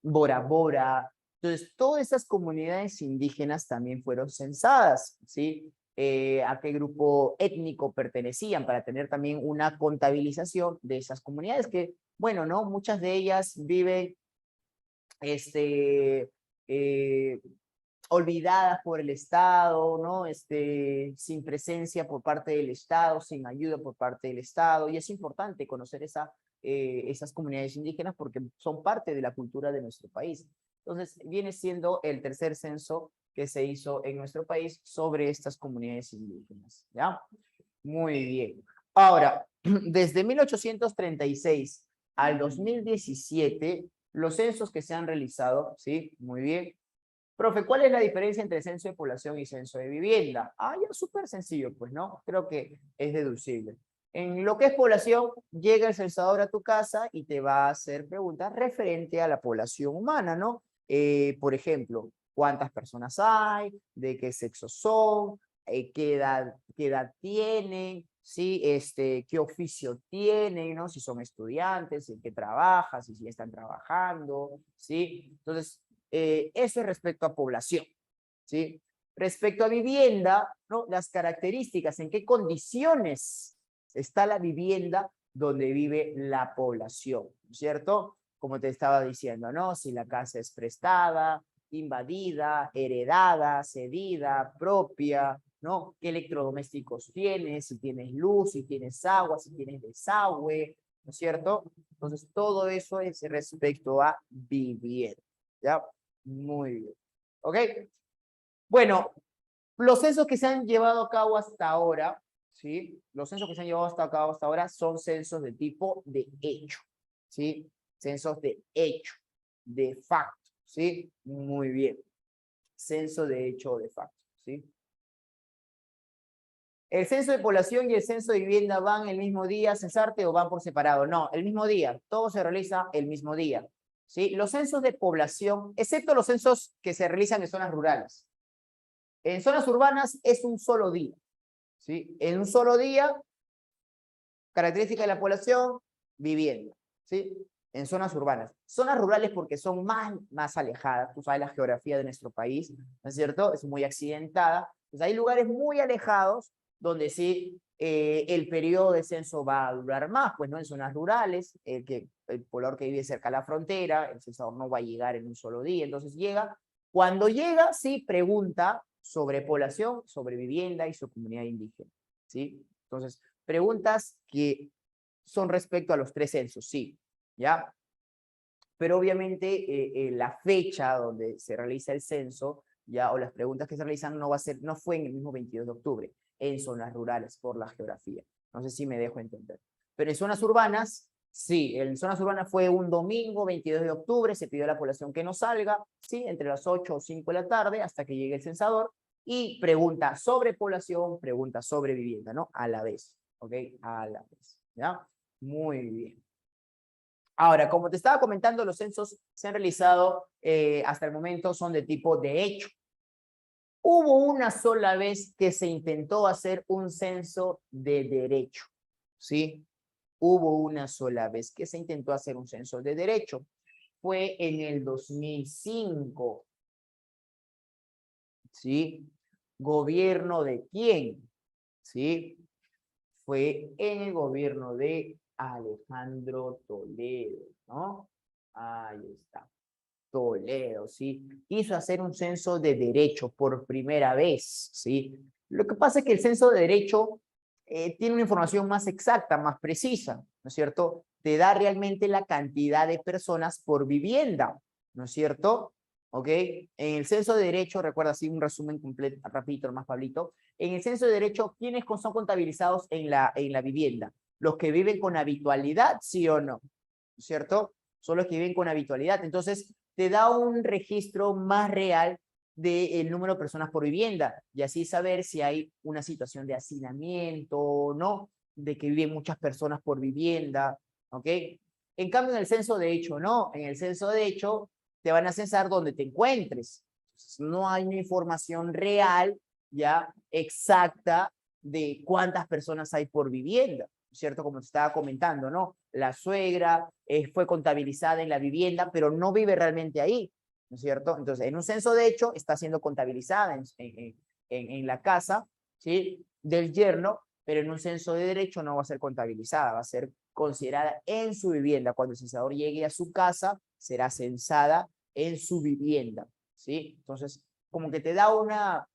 Bora Bora. Entonces, todas esas comunidades indígenas también fueron censadas, ¿sí? A qué grupo étnico pertenecían para tener también una contabilización de esas comunidades que, bueno, ¿no? Muchas de ellas viven eh, olvidadas por el Estado, ¿no? Sin presencia por parte del Estado, sin ayuda por parte del Estado, y es importante conocer esas comunidades indígenas porque son parte de la cultura de nuestro país. Entonces, viene siendo el tercer censo que se hizo en nuestro país sobre estas comunidades indígenas, ¿ya? Muy bien. Ahora, desde 1836 al 2017, los censos que se han realizado, ¿sí? Muy bien. Profe, ¿cuál es la diferencia entre censo de población y censo de vivienda? Ah, ya, súper sencillo, pues, ¿no? Creo que es deducible. En lo que es población, llega el censador a tu casa y te va a hacer preguntas referente a la población humana, ¿no? Por ejemplo, ¿cuántas personas hay? ¿De qué sexo son? ¿Qué edad tienen? ¿Sí? ¿Qué oficio tienen? ¿No? Si son estudiantes, en qué trabajan, si están trabajando, ¿sí? Entonces, eso es respecto a población, ¿sí? Respecto a vivienda, ¿no? Las características, en qué condiciones está la vivienda donde vive la población, ¿cierto? Como te estaba diciendo, ¿no? Si la casa es prestada, invadida, heredada, cedida, propia, ¿no? ¿Qué electrodomésticos tienes? Si tienes luz, si tienes agua, si tienes desagüe, ¿no es cierto? Entonces, todo eso es respecto a vivienda, ¿ya? Muy bien. ¿Ok? Bueno, los censos que se han llevado a cabo hasta ahora, ¿sí? Los censos que se han llevado a cabo hasta ahora son censos de tipo de hecho, ¿sí? Censos de hecho, de facto, ¿sí? Muy bien. Censo de hecho o de facto, ¿sí? ¿El censo de población y el censo de vivienda van el mismo día, censarte, o van por separado? No, el mismo día. Todo se realiza el mismo día, ¿sí? Los censos de población, excepto los censos que se realizan en zonas rurales. En zonas urbanas es un solo día, ¿sí? En un solo día, característica de la población, vivienda, ¿sí? En zonas urbanas. Zonas rurales porque son más alejadas, tú sabes la geografía de nuestro país, ¿no es cierto? Es muy accidentada. Pues hay lugares muy alejados donde sí el periodo de censo va a durar más, pues no en zonas rurales, el poblador que vive cerca de la frontera, el censador no va a llegar en un solo día, entonces llega, cuando llega, sí pregunta sobre población, sobre vivienda y su comunidad indígena, ¿sí? Entonces, preguntas que son respecto a los tres censos, sí, ¿ya? Pero obviamente la fecha donde se realiza el censo, ya, o las preguntas que se realizan no fue en el mismo 22 de octubre, en zonas rurales por la geografía. No sé si me dejo entender. Pero en zonas urbanas, sí, en zonas urbanas fue un domingo 22 de octubre, se pidió a la población que no salga, sí, entre las 8 o 5 de la tarde hasta que llegue el censador y pregunta sobre población, pregunta sobre vivienda, ¿no? A la vez, ¿ok? A la vez, ¿ya? Muy bien. Ahora, como te estaba comentando, los censos se han realizado hasta el momento son de tipo de hecho. Hubo una sola vez que se intentó hacer un censo de derecho, ¿sí? Hubo una sola vez que se intentó hacer un censo de derecho. Fue en el 2005, ¿sí? ¿Gobierno de quién? ¿Sí? Fue en el gobierno de Alejandro Toledo, ¿no? Ahí está. Toledo, ¿sí? Quiso hacer un censo de derecho por primera vez, ¿sí? Lo que pasa es que el censo de derecho tiene una información más exacta, más precisa, ¿no es cierto? Te da realmente la cantidad de personas por vivienda, ¿no es cierto? ¿Ok? En el censo de derecho, recuerda así un resumen completo, rapidito, más Pablito. En el censo de derecho, ¿quiénes son contabilizados en la vivienda? Los que viven con habitualidad, ¿sí o no? ¿No es cierto? Son los que viven con habitualidad. Entonces, te da un registro más real del número de personas por vivienda y así saber si hay una situación de hacinamiento o no, de que viven muchas personas por vivienda, ¿ok? En cambio, en el censo de hecho, no, en el censo de hecho te van a censar donde te encuentres. Entonces, no hay una información real, ya, exacta de cuántas personas hay por vivienda, ¿cierto? Como te estaba comentando, ¿no? La suegra fue contabilizada en la vivienda, pero no vive realmente ahí, ¿no es cierto? Entonces, en un censo de hecho, está siendo contabilizada en la casa, ¿sí? Del yerno, pero en un censo de derecho no va a ser contabilizada, va a ser considerada en su vivienda. Cuando el censador llegue a su casa, será censada en su vivienda, ¿sí? Entonces, como que te da una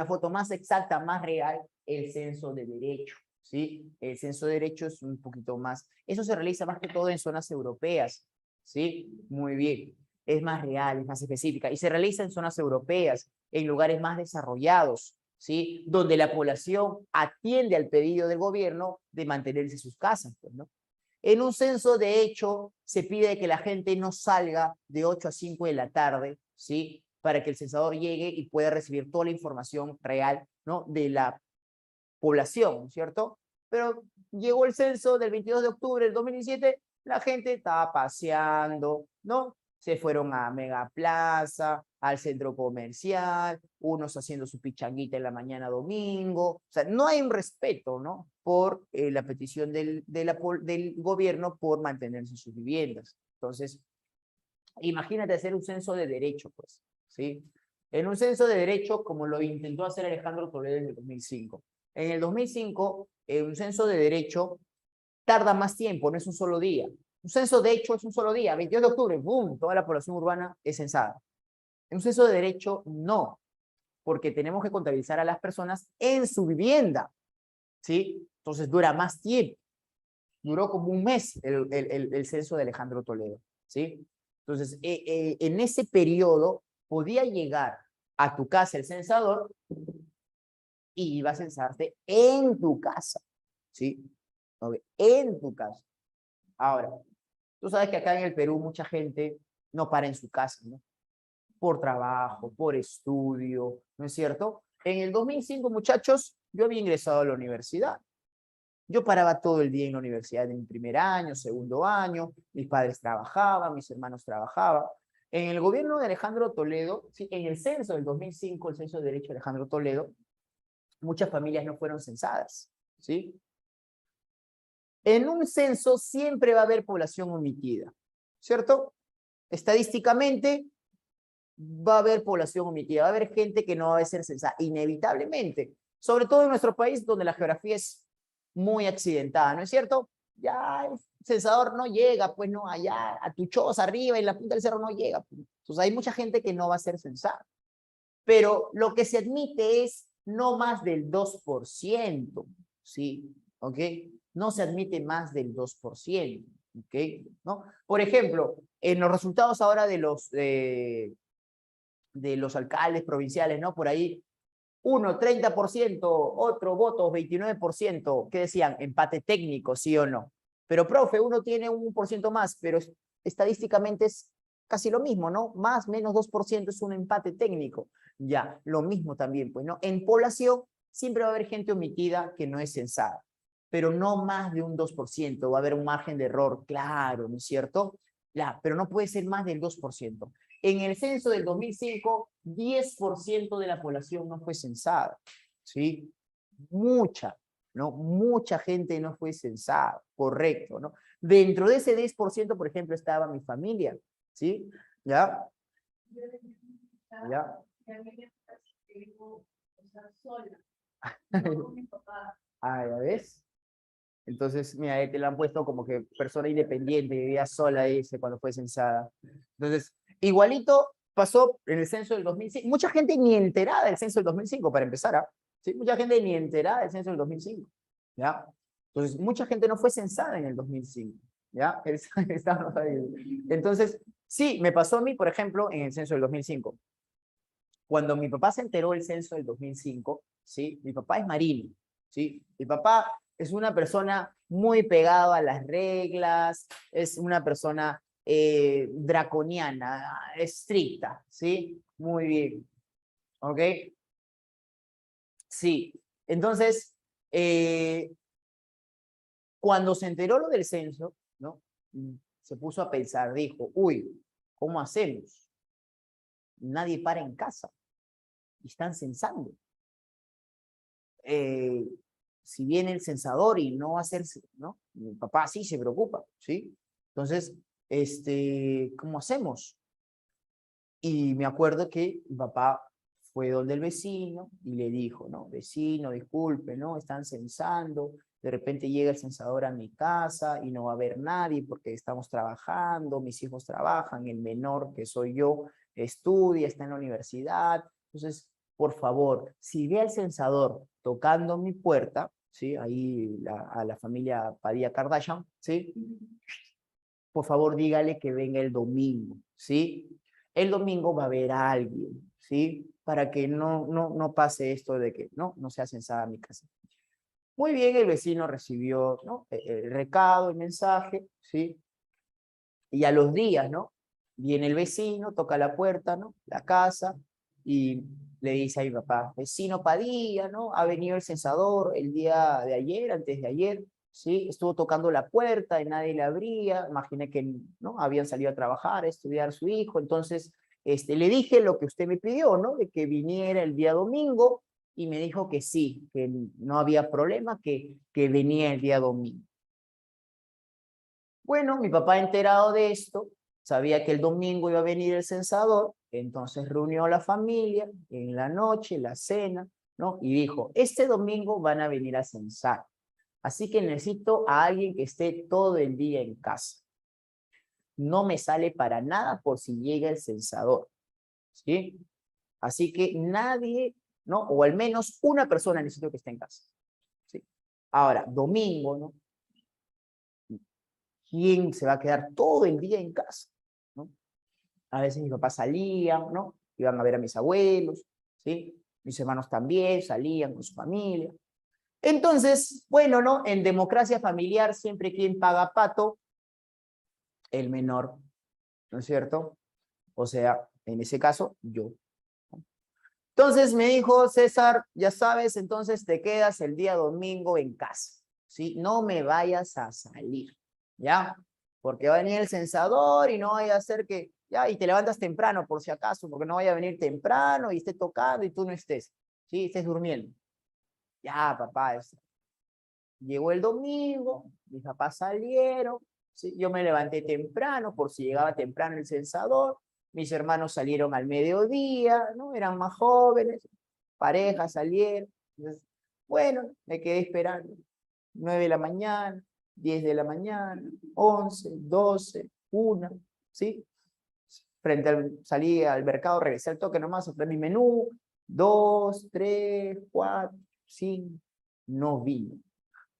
foto más exacta, más real, el censo de derecho, ¿sí? El censo de derecho es un poquito más, eso se realiza más que todo en zonas europeas, ¿sí? Muy bien, es más real, es más específica, y se realiza en zonas europeas, en lugares más desarrollados, ¿sí? Donde la población atiende al pedido del gobierno de mantenerse en sus casas, pues, ¿no? En un censo, de hecho, se pide que la gente no salga de 8 a 5 de la tarde, ¿sí? Para que el censador llegue y pueda recibir toda la información real, ¿no? De la población, ¿cierto? Pero llegó el censo del 22 de octubre del 2017, la gente estaba paseando, ¿no? Se fueron a Mega Plaza, al centro comercial, unos haciendo su pichanguita en la mañana domingo. O sea, no hay un respeto, ¿no? Por la petición del gobierno por mantenerse en sus viviendas. Entonces, imagínate hacer un censo de derecho, pues, ¿sí? En un censo de derecho, como lo intentó hacer Alejandro Toledo en el 2005. En el 2005, un censo de derecho tarda más tiempo, no es un solo día. Un censo de hecho es un solo día, 22 de octubre, ¡boom!, toda la población urbana es censada. En un censo de derecho, no, porque tenemos que contabilizar a las personas en su vivienda, ¿sí? Entonces dura más tiempo. Duró como un mes el censo de Alejandro Toledo, ¿sí? Entonces, en ese periodo podía llegar a tu casa el censador y iba a censarte en tu casa, ¿sí? Okay. En tu casa. Ahora, tú sabes que acá en el Perú mucha gente no para en su casa, ¿no? Por trabajo, por estudio, ¿no es cierto? En el 2005, muchachos, yo había ingresado a la universidad. Yo paraba todo el día en la universidad en mi primer año, segundo año, mis padres trabajaban, mis hermanos trabajaban. En el gobierno de Alejandro Toledo, sí, en el censo del 2005, el censo de derecho de Alejandro Toledo, muchas familias no fueron censadas, ¿sí? En un censo siempre va a haber población omitida, ¿cierto? Estadísticamente va a haber población omitida, va a haber gente que no va a ser censada, inevitablemente, sobre todo en nuestro país donde la geografía es muy accidentada, ¿no es cierto? Ya el censador no llega, pues no, allá a tu choza arriba en la punta del cerro no llega. Entonces hay mucha gente que no va a ser censada. Pero lo que se admite es no más del 2%, ¿sí? ¿Ok? No se admite más del 2%, ¿ok? ¿No? Por ejemplo, en los resultados ahora de los alcaldes provinciales, ¿no? Por ahí, uno 30%, otro votos 29%, ¿qué decían? Empate técnico, ¿sí o no? Pero, profe, uno tiene un por ciento más, pero estadísticamente es casi lo mismo, ¿no? Más, menos 2% es un empate técnico. Ya, lo mismo también, pues, ¿no? En población siempre va a haber gente omitida que no es censada, pero no más de un 2%, va a haber un margen de error, claro, ¿no es cierto? Ya, pero no puede ser más del 2%. En el censo del 2005, 10% de la población no fue censada, ¿sí? Mucha, ¿no? Mucha gente no fue censada, correcto, ¿no? Dentro de ese 10%, por ejemplo, estaba mi familia, ¿sí? ¿Ya? ¿Ya? Ah, ¿ya ves? Entonces, mira, ahí te la han puesto como que persona independiente, vivía sola, dice, cuando fue censada. Entonces, igualito pasó en el censo del 2005. Mucha gente ni enterada del censo del 2005, para empezar, ¿ah? ¿Sí? Mucha gente ni enterada del censo del 2005, ¿ya? Entonces, mucha gente no fue censada en el 2005, ¿ya? Estábamos ahí. Entonces, sí, me pasó a mí, por ejemplo, en el censo del 2005. Cuando mi papá se enteró del censo del 2005, ¿sí? Mi papá es marino, ¿sí? Mi papá es una persona muy pegada a las reglas, es una persona draconiana, estricta, ¿sí? Muy bien, ¿ok? Sí, entonces, cuando se enteró lo del censo, ¿no? Se puso a pensar, dijo, uy, ¿cómo hacemos? Nadie para en casa, y están censando. Si viene el censador y no va a hacerse, ¿no? Mi papá sí se preocupa, ¿sí? Entonces, ¿cómo hacemos? Y me acuerdo que mi papá fue donde el vecino y le dijo, no, vecino, disculpe, ¿no? Están censando, de repente llega el censador a mi casa y no va a haber nadie porque estamos trabajando, mis hijos trabajan, el menor, que soy yo, estudia, está en la universidad. Entonces, por favor, si ve al censador tocando mi puerta, ¿sí? Ahí a la familia Padilla Kardashian, ¿sí? Por favor dígale que venga el domingo, ¿sí? El domingo va a haber a alguien, ¿sí? Para que no pase esto de que no sea censada mi casa. Muy bien, el vecino recibió, ¿no? El recado, el mensaje, ¿sí? Y a los días, ¿no? Viene el vecino, toca la puerta, ¿no? La casa, y le dice a mi papá, vecino Padilla, ¿no? Ha venido el censador el día de ayer, antes de ayer, ¿sí? Estuvo tocando la puerta y nadie le abría, imaginé que, ¿no? Habían salido a trabajar, a estudiar su hijo, entonces, le dije lo que usted me pidió, ¿no? De que viniera el día domingo, y me dijo que sí, que no había problema, que venía el día domingo. Bueno, mi papá enterado de esto, sabía que el domingo iba a venir el censador, Entonces reunió a la familia en la noche, la cena, ¿no? Y dijo, este domingo van a venir a censar. Así que necesito a alguien que esté todo el día en casa. No me sale para nada por si llega el censador, ¿sí? Así que nadie, ¿no? O al menos una persona necesito que esté en casa, ¿sí? Ahora, domingo, ¿no? ¿Quién se va a quedar todo el día en casa? ¿No? A veces mis papás salían, ¿no? Iban a ver a mis abuelos, ¿sí? Mis hermanos también salían con su familia. Entonces, bueno, ¿no? En democracia familiar siempre quien paga pato, el menor, ¿no es cierto? O sea, en ese caso, yo. Entonces me dijo, César, ya sabes, entonces te quedas el día domingo en casa, ¿sí? No me vayas a salir, ¿ya? Porque va a venir el censador y no vaya a ser que, ya, y te levantas temprano por si acaso, porque no vaya a venir temprano y esté tocando y tú no estés, ¿sí? Estés durmiendo. Ya, papá, llegó el domingo, mis papás salieron, ¿sí? Yo me levanté temprano por si llegaba temprano el censador, mis hermanos salieron al mediodía, ¿no? Eran más jóvenes, parejas salieron. Entonces, bueno, me quedé esperando. 9 de la mañana, 10 de la mañana, 11, 12, 1, ¿sí? Salí al mercado, regresé al toque nomás, compré mi menú, 2, 3, 4, 5, no vino.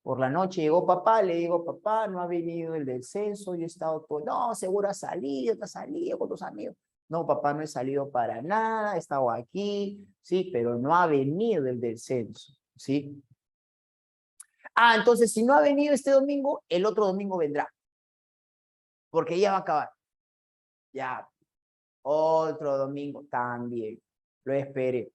Por la noche llegó papá, le digo, papá, no ha venido el del censo, yo he estado todo, no, seguro has salido, te has salido con tus amigos. No, papá, no he salido para nada, he estado aquí, sí, pero no ha venido el del censo, ¿sí? Ah, entonces si no ha venido este domingo, el otro domingo vendrá, porque ya va a acabar. Ya, otro domingo también, lo esperé.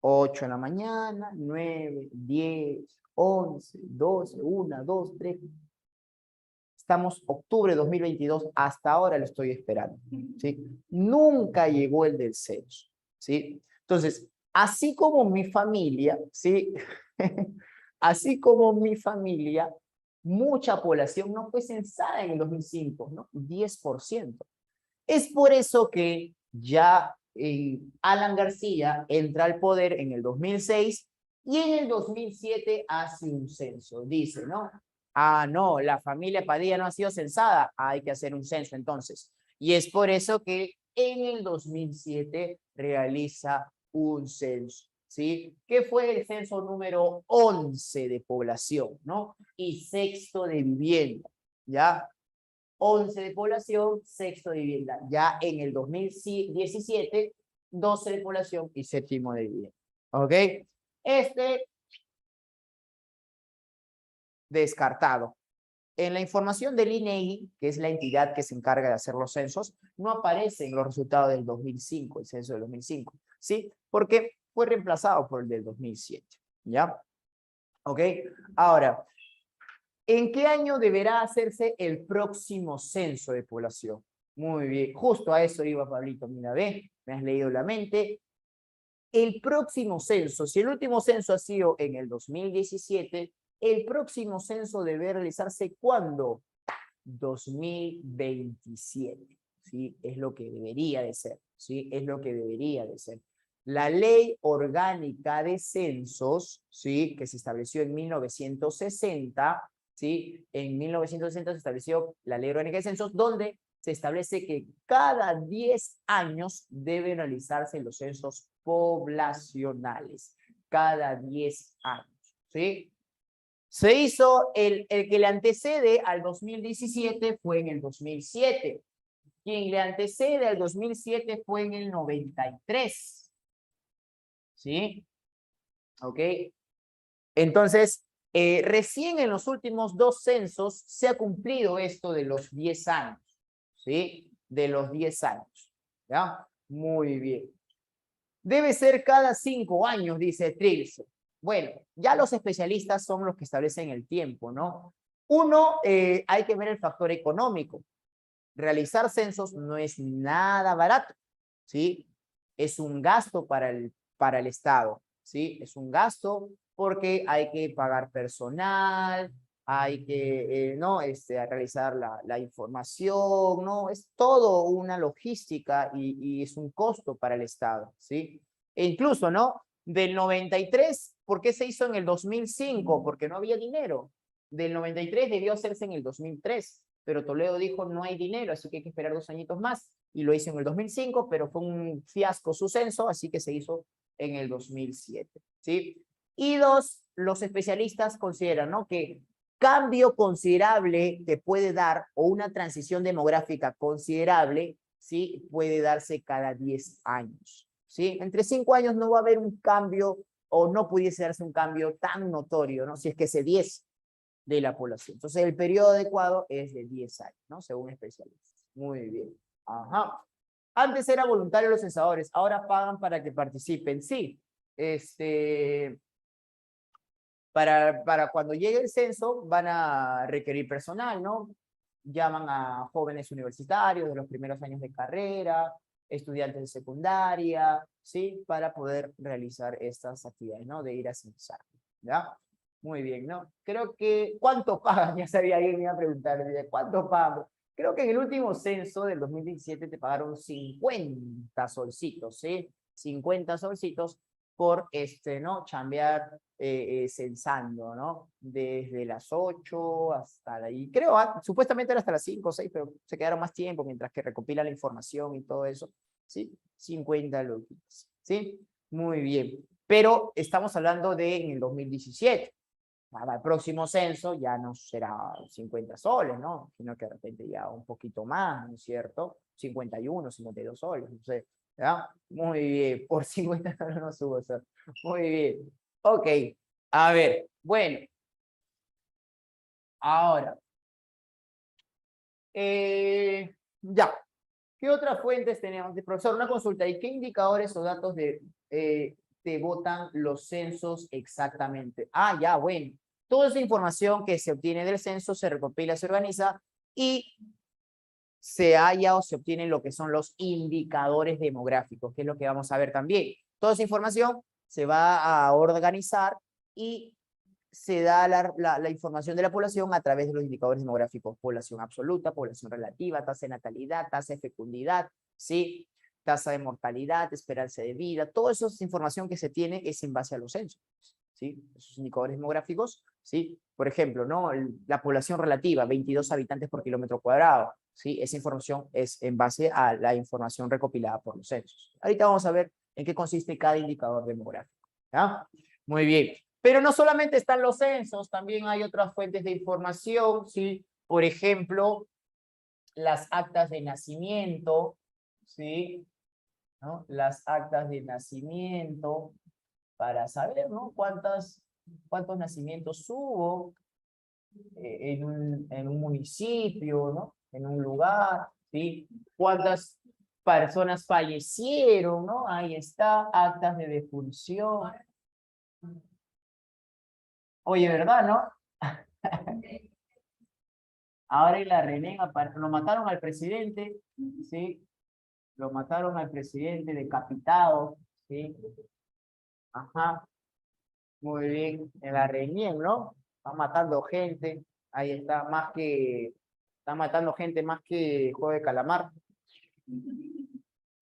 8 de la mañana, 9, 10, 11, 12, 1, 2, 3. Estamos octubre de 2022, hasta ahora lo estoy esperando, ¿sí? Nunca llegó el del censo, ¿sí? Entonces, así como mi familia, ¿sí? Así como mi familia, mucha población no fue censada en el 2005, ¿no? 10%. Es por eso que ya Alan García entra al poder en el 2006 y en el 2007 hace un censo. Dice, ¿no? Ah, no, la familia Padilla no ha sido censada. Hay que hacer un censo entonces. Y es por eso que en el 2007 realiza un censo, ¿sí? Que fue el censo número 11 de población, ¿no? Y sexto de vivienda, ¿ya? 11 de población, sexto de vivienda. Ya en el 2017, 12 de población y séptimo de vivienda. ¿Ok? Descartado. En la información del INEGI, que es la entidad que se encarga de hacer los censos, no aparecen los resultados del 2005, el censo del 2005, ¿sí? Porque fue reemplazado por el del 2007, ¿ya? ¿Ok? Ahora, ¿en qué año deberá hacerse el próximo censo de población? Muy bien, justo a eso iba Pablito, mira, ve, me has leído la mente. El próximo censo, si el último censo ha sido en el 2017, el próximo censo debe realizarse ¿cuándo? 2027, ¿sí? Es lo que debería de ser, ¿sí? Es lo que debería de ser. La Ley Orgánica de Censos, ¿sí? Que se estableció en 1960, ¿sí? En 1960 se estableció la Ley Orgánica de Censos, donde se establece que cada 10 años deben realizarse los censos poblacionales. Cada 10 años, ¿sí? Se hizo el que le antecede al 2017 fue en el 2007. Quien le antecede al 2007 fue en el 93. ¿Sí? ¿Ok? Entonces, recién en los últimos 2 censos se ha cumplido esto de los 10 años. ¿Sí? De los 10 años. ¿Ya? Muy bien. Debe ser cada 5 años, dice Trilce. Bueno, ya los especialistas son los que establecen el tiempo, ¿no? Uno, hay que ver el factor económico. Realizar censos no es nada barato, ¿sí? Es un gasto para el Estado, ¿sí? Es un gasto porque hay que pagar personal, hay que, ¿no? A realizar la información, ¿no? Es todo una logística y es un costo para el Estado, ¿sí? E incluso, ¿no? Del 93, ¿por qué se hizo en el 2005? Porque no había dinero. Del 93 debió hacerse en el 2003, pero Toledo dijo no hay dinero, así que hay que esperar 2 añitos más. Y lo hizo en el 2005, pero fue un fiasco su censo, así que se hizo en el 2007, ¿sí? Y dos, los especialistas consideran, ¿no? Que cambio considerable que puede dar o una transición demográfica considerable, ¿sí? Puede darse cada 10 años, ¿sí? Entre 5 años no va a haber un cambio o no pudiese darse un cambio tan notorio, ¿no? Si es que se diese de la población. Entonces, el periodo adecuado es de 10 años, ¿no? Según especialistas. Muy bien. Ajá. Antes era voluntario los censadores, ahora pagan para que participen. Sí, para cuando llegue el censo van a requerir personal, ¿no? Llaman a jóvenes universitarios de los primeros años de carrera, estudiantes de secundaria, ¿sí? Para poder realizar estas actividades, ¿no? De ir a censar, ¿ya? Muy bien, ¿no? Creo que, ¿cuánto pagan? Ya sabía, alguien me iba a preguntar, ¿cuánto pagan? Creo que en el último censo del 2017 te pagaron 50 solcitos, ¿sí? 50 solcitos por, ¿no? Chambear censando, ¿no? Desde las 8 hasta ahí, creo, supuestamente era hasta las 5 o 6, pero se quedaron más tiempo mientras que recopila la información y todo eso, ¿sí? 50 loquitos, ¿sí? Muy bien. Pero estamos hablando de en el 2017. Para el próximo censo ya no será 50 soles, ¿no? Sino que de repente ya un poquito más, ¿no es cierto? 51, 52 soles, no sé. ¿Ya? Muy bien, por 50 soles no subo eso. Muy bien. Ok, a ver, bueno. Ahora, ya. ¿Qué otras fuentes tenemos? Profesor, una consulta. ¿Y qué indicadores o datos te botan los censos exactamente? Ah, ya, bueno. Toda esa información que se obtiene del censo se recopila, se organiza y se halla o se obtienen lo que son los indicadores demográficos, que es lo que vamos a ver también. Toda esa información se va a organizar y se da la información de la población a través de los indicadores demográficos: población absoluta, población relativa, tasa de natalidad, tasa de fecundidad, ¿sí? Tasa de mortalidad, esperanza de vida. Toda esa información que se tiene es en base a los censos, ¿sí? Esos indicadores demográficos, ¿sí? Por ejemplo, ¿no? La población relativa, 22 habitantes por kilómetro cuadrado, ¿sí? Esa información es en base a la información recopilada por los censos. Ahorita vamos a ver en qué consiste cada indicador demográfico, ¿ya? Muy bien. Pero no solamente están los censos, también hay otras fuentes de información, ¿sí? Por ejemplo, las actas de nacimiento, ¿sí? ¿No? Las actas de nacimiento, para saber, ¿no? Cuántos nacimientos hubo en un municipio, ¿no? En un lugar, ¿sí? Cuántas personas fallecieron, ¿no? Ahí está, actas de defunción. Oye, ¿verdad, no? Ahora en la René lo mataron al presidente, ¿sí? Lo mataron al presidente decapitado, ¿sí? Ajá, muy bien. En la Reunión, ¿no? Están matando gente. Ahí está, están matando gente más que Juego de Calamar.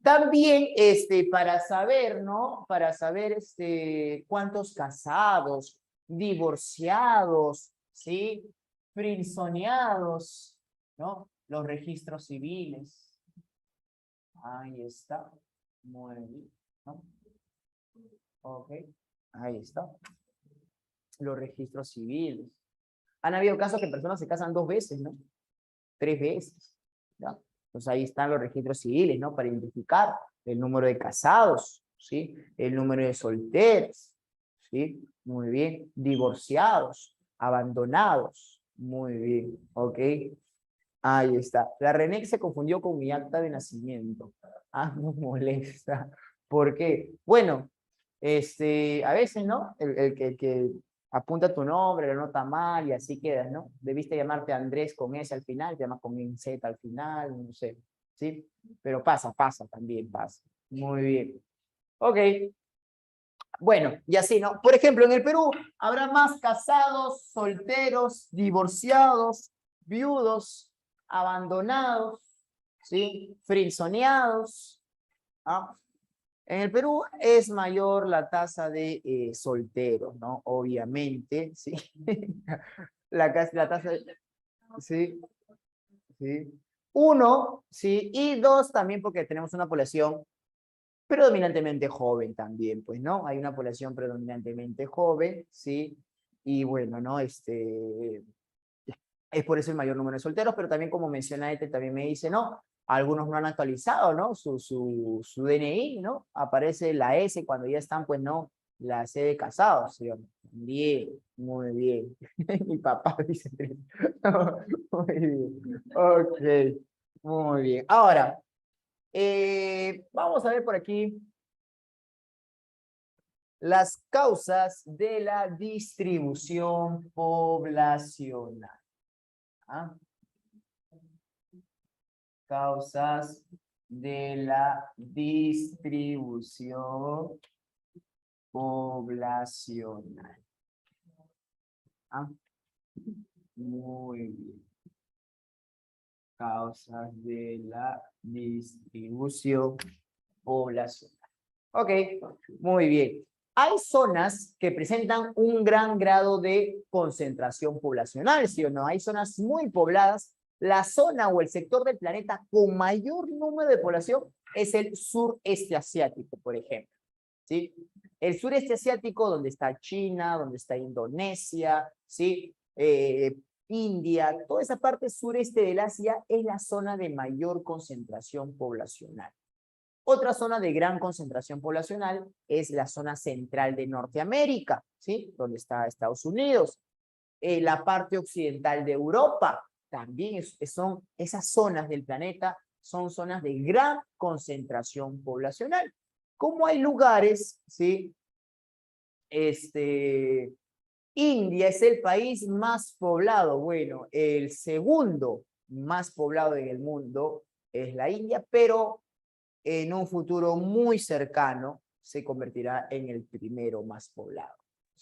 También, para saber, ¿no? Para saber, cuántos casados, divorciados, ¿sí? Frinzoneados, ¿no? Los registros civiles. Ahí está. Muy bien, ¿no? Ok. Ahí está. Los registros civiles. Han habido casos que personas se casan 2 veces, ¿no? 3 veces, ¿ya? Entonces ahí están los registros civiles, ¿no? Para identificar el número de casados, ¿sí? El número de solteros, ¿sí? Muy bien. Divorciados, abandonados. Muy bien, ¿ok? Ahí está. La René se confundió con mi acta de nacimiento. Ah, no molesta. ¿Por qué? Bueno, a veces, ¿no? El que apunta tu nombre, lo nota mal y así quedas, ¿no? Debiste llamarte Andrés con S al final, te llamas con Z al final, no sé, ¿sí? Pero pasa también pasa. Muy bien. Ok. Bueno, y así, ¿no? Por ejemplo, en el Perú habrá más casados, solteros, divorciados, viudos, abandonados, ¿sí? Frienzoneados, ¿ah? En el Perú es mayor la tasa de solteros, ¿no? Obviamente, ¿sí? La tasa, sí, sí. Uno, sí, y dos también porque tenemos una población predominantemente joven también, pues, ¿no? Hay una población predominantemente joven, ¿sí? Y bueno, ¿no? Es por eso el mayor número de solteros, pero también como menciona este, también me dice, no, algunos no han actualizado, ¿no? Su DNI, ¿no? Aparece la S cuando ya están, pues, no, la C de casados, ¿sí? Bien, muy bien. Mi papá dice, muy bien, ok, muy bien. Ahora, vamos a ver por aquí las causas de la distribución poblacional. ¿Ah? Causas de la distribución poblacional. ¿Ah? Muy bien. Causas de la distribución poblacional. Ok, muy bien. Hay zonas que presentan un gran grado de concentración poblacional, ¿sí o no? Hay zonas muy pobladas. La zona o el sector del planeta con mayor número de población es el sureste asiático, por ejemplo, ¿sí? El sureste asiático, donde está China, donde está Indonesia, ¿sí? India, toda esa parte sureste del Asia es la zona de mayor concentración poblacional. Otra zona de gran concentración poblacional es la zona central de Norteamérica, ¿sí? Donde está Estados Unidos. La parte occidental de Europa, también son esas zonas del planeta, son zonas de gran concentración poblacional. Como hay lugares, ¿sí? India es el país más poblado. Bueno, el segundo más poblado en el mundo es la India, pero en un futuro muy cercano se convertirá en el primero más poblado,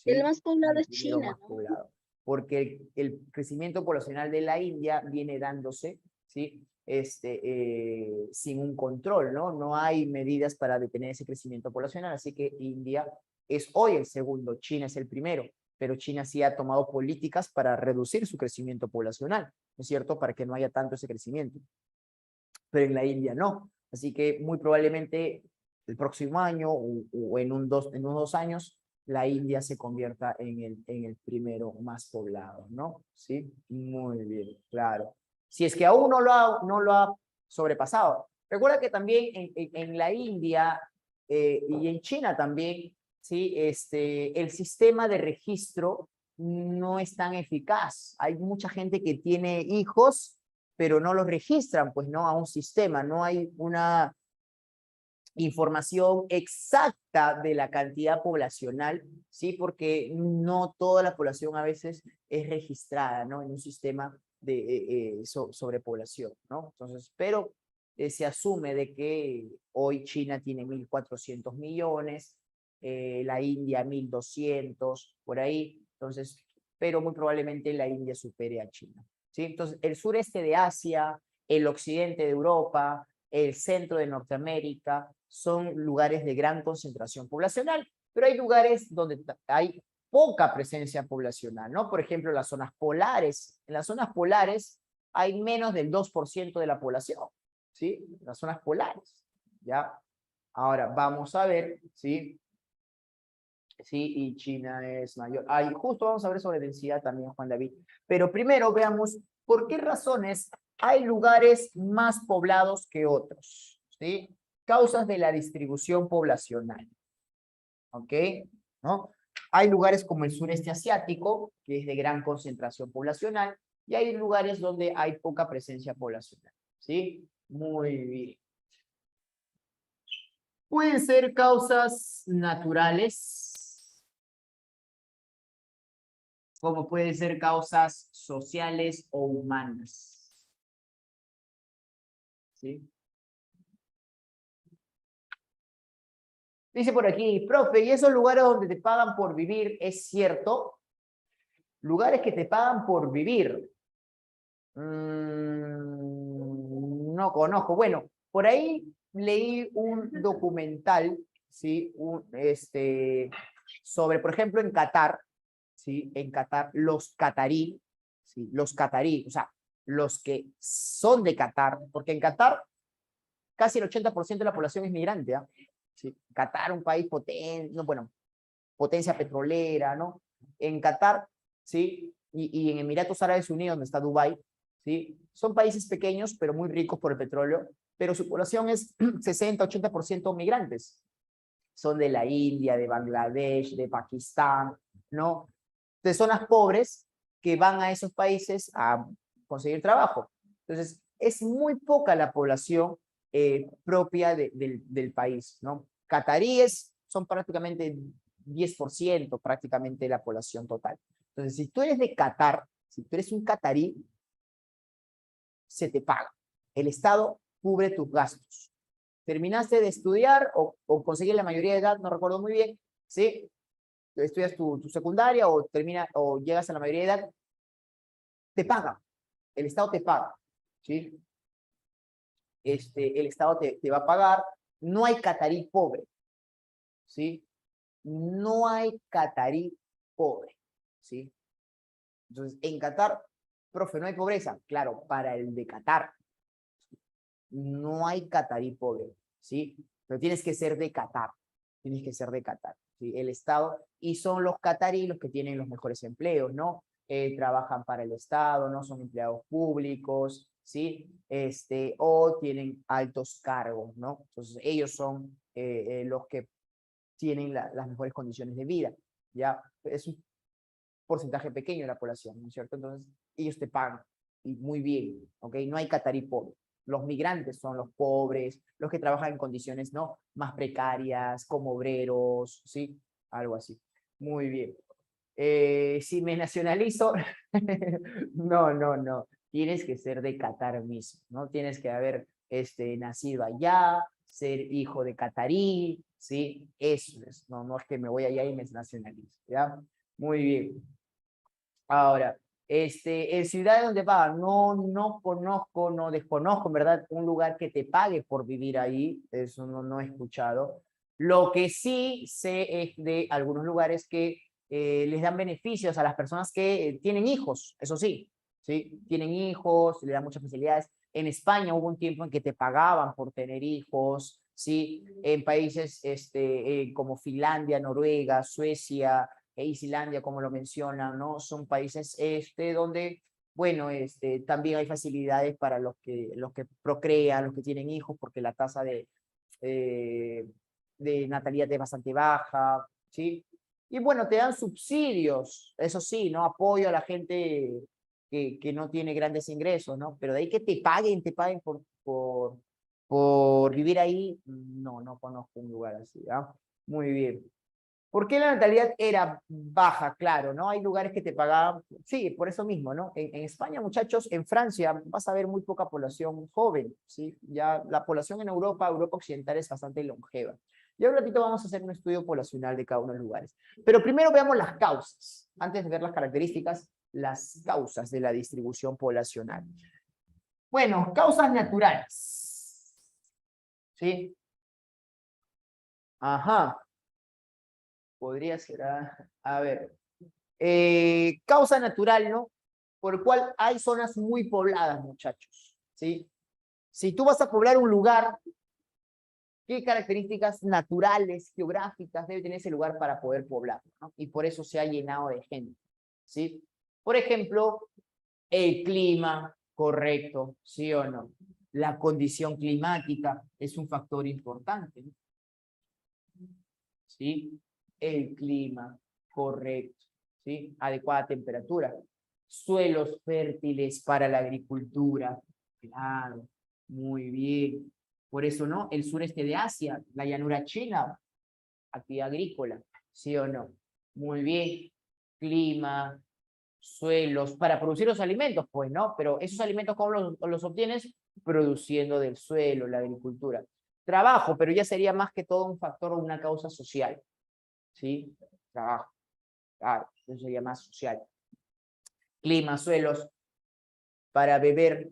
El ¿sí? más En poblado el es primero China, más ¿no? poblado, porque el crecimiento poblacional de la India viene dándose, ¿sí? Sin un control, ¿no? No hay medidas para detener ese crecimiento poblacional, así que India es hoy el segundo, China es el primero, pero China sí ha tomado políticas para reducir su crecimiento poblacional, ¿no es cierto? Para que no haya tanto ese crecimiento, pero en la India no. Así que muy probablemente el próximo año o en unos 2 años, la India se convierta en el primero más poblado, ¿no? Sí, muy bien, claro. Si es que aún no lo ha sobrepasado. Recuerda que también en la India y en China también, ¿sí? El sistema de registro no es tan eficaz. Hay mucha gente que tiene hijos pero no los registran, pues no a un sistema, no hay una información exacta de la cantidad poblacional, ¿sí? Porque no toda la población a veces es registrada, ¿no? En un sistema de sobrepoblación, ¿no? Entonces, pero se asume de que hoy China tiene 1.400 millones, la India 1.200, por ahí, entonces, pero muy probablemente la India supere a China, ¿sí? Entonces, el sureste de Asia, el occidente de Europa, el centro de Norteamérica, son lugares de gran concentración poblacional, pero hay lugares donde hay poca presencia poblacional, ¿no? Por ejemplo, las zonas polares. En las zonas polares hay menos del 2% de la población, ¿sí? Las zonas polares, ¿ya? Ahora, vamos a ver, ¿sí? Sí, y China es mayor. Ahí justo vamos a ver sobre densidad también, Juan David. Pero primero veamos por qué razones hay lugares más poblados que otros, ¿sí? Causas de la distribución poblacional, ¿ok? ¿No? Hay lugares como el sureste asiático, que es de gran concentración poblacional, y hay lugares donde hay poca presencia poblacional, ¿sí? Muy bien. Pueden ser causas naturales, como pueden ser causas sociales o humanas, ¿sí? Dice por aquí, profe, ¿y esos lugares donde te pagan por vivir es cierto? Lugares que te pagan por vivir. No conozco. Bueno, por ahí leí un documental, ¿sí? Sobre, por ejemplo, en Qatar, ¿sí? En Qatar, los catarí, ¿sí? Los catarí, o sea, los que son de Qatar, porque en Qatar casi el 80% de la población es migrante, ¿ah? ¿Sí? Qatar, un país potente, no, bueno, potencia petrolera, ¿no? En Qatar, ¿sí? Y en Emiratos Árabes Unidos, donde está Dubái, ¿sí? Son países pequeños, pero muy ricos por el petróleo, pero su población es 60-80% migrantes. Son de la India, de Bangladesh, de Pakistán, ¿no? De zonas pobres que van a esos países a conseguir trabajo. Entonces, es muy poca la población propia del país, ¿no? Cataríes son prácticamente 10% prácticamente de la población total. Entonces, si tú eres de Qatar, si tú eres un catarí, se te paga. El Estado cubre tus gastos. Terminaste de estudiar o conseguir la mayoría de edad, no recuerdo muy bien, ¿sí? Estudias tu secundaria o llegas a la mayoría de edad, te paga. El Estado te paga, ¿sí? El Estado te va a pagar. No hay catarí pobre, ¿sí? No hay catarí pobre, ¿sí? Entonces, en Qatar, profe, no hay pobreza. Claro, para el de Qatar, no hay catarí pobre, ¿sí? Pero tienes que ser de Qatar, tienes que ser de Qatar, ¿sí? El Estado, y son los catarí los que tienen los mejores empleos, ¿no? Trabajan para el Estado, no son empleados públicos, ¿sí? O tienen altos cargos, ¿no? Entonces, ellos son los que tienen las mejores condiciones de vida, ¿ya? Es un porcentaje pequeño de la población, ¿no es cierto? Entonces, ellos te pagan, y muy bien, ¿ok? No hay catarí pobre. Los migrantes son los pobres, los que trabajan en condiciones, ¿no? Más precarias, como obreros, ¿sí? Algo así. Muy bien. Si me nacionalizo, no, no, no. Tienes que ser de Qatar mismo, ¿no? Tienes que haber nacido allá, ser hijo de catarí, ¿sí? Eso es, no, no es que me voy allá y me nacionalizo, ¿ya? Muy bien. Ahora, en ciudades donde pagan, no conozco, no desconozco, en verdad, un lugar que te pague por vivir ahí, eso no he escuchado. Lo que sí sé es de algunos lugares que les dan beneficios a las personas que tienen hijos, eso sí, ¿sí? Tienen hijos, le dan muchas facilidades. En España hubo un tiempo en que te pagaban por tener hijos, ¿sí? En países como Finlandia, Noruega, Suecia, e Islandia, como lo mencionan, ¿no? Son países donde, bueno, también hay facilidades para los que procrean, los que tienen hijos, porque la tasa de natalidad es bastante baja, ¿sí? Y bueno, te dan subsidios, eso sí, ¿no? Apoyo a la gente que no tiene grandes ingresos, ¿no? Pero de ahí que te paguen por vivir ahí, no conozco un lugar así, ¿ah? Muy bien. ¿Por qué la natalidad era baja? Claro, ¿no? Hay lugares que te pagaban, sí, por eso mismo, ¿no? En España, muchachos, en Francia vas a ver muy poca población joven, ¿sí? Ya la población en Europa Occidental es bastante longeva. Y ahora un ratito vamos a hacer un estudio poblacional de cada uno de los lugares. Pero primero veamos las causas, antes de ver las características, las causas de la distribución poblacional. Bueno, causas naturales, ¿sí? Ajá. Podría ser, a ver, causa natural, ¿no? Por el cual hay zonas muy pobladas, muchachos, ¿sí? Si tú vas a poblar un lugar, ¿qué características naturales, geográficas debe tener ese lugar para poder poblarlo, ¿no? Y por eso se ha llenado de gente, ¿sí? Por ejemplo, el clima, correcto, ¿sí o no? La condición climática es un factor importante, ¿no? ¿Sí? El clima, correcto, ¿sí? Adecuada temperatura. Suelos fértiles para la agricultura, claro, muy bien. Por eso, ¿no? El sureste de Asia, la llanura china, actividad agrícola, ¿sí o no? Muy bien. Clima, suelos, para producir los alimentos, pues, ¿no? Pero esos alimentos, ¿cómo los obtienes? Produciendo del suelo, la agricultura. Trabajo, pero ya sería más que todo un factor o una causa social. ¿Sí? Trabajo. Claro, eso sería más social. Clima, suelos, para beber.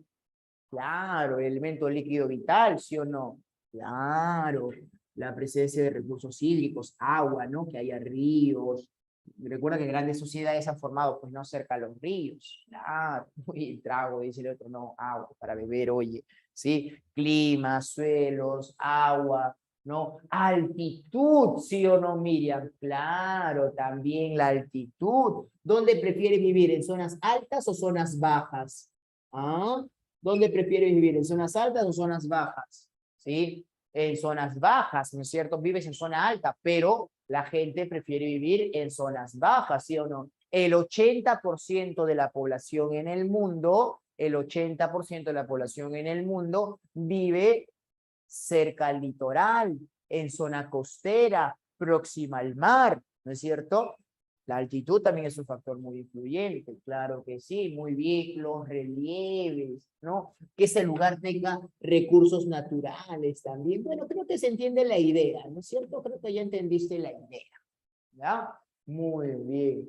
Claro, el elemento líquido vital, ¿sí o no? Claro, la presencia de recursos hídricos, agua, ¿no? Que haya ríos. Recuerda que grandes sociedades han formado, pues, no cerca a los ríos. Claro, uy, el trago, dice el otro, no, agua para beber, oye. ¿Sí? Clima, suelos, agua, ¿no? Altitud, ¿sí o no, Miriam? Claro, también la altitud. ¿Dónde prefieres vivir? ¿En zonas altas o zonas bajas? ¿Ah? ¿Dónde prefieres vivir? ¿En zonas altas o zonas bajas? ¿Sí? En zonas bajas, ¿no es cierto? Vives en zona alta, pero la gente prefiere vivir en zonas bajas, ¿sí o no? El 80% de la población en el mundo, el 80% de la población en el mundo vive cerca al litoral, en zona costera, próxima al mar, ¿no es cierto? La altitud también es un factor muy influyente, claro que sí, muy bien, los relieves, ¿no? Que ese lugar tenga recursos naturales también. Bueno, creo que se entiende la idea, ¿no es cierto? Creo que ya entendiste la idea, ¿ya? Muy bien.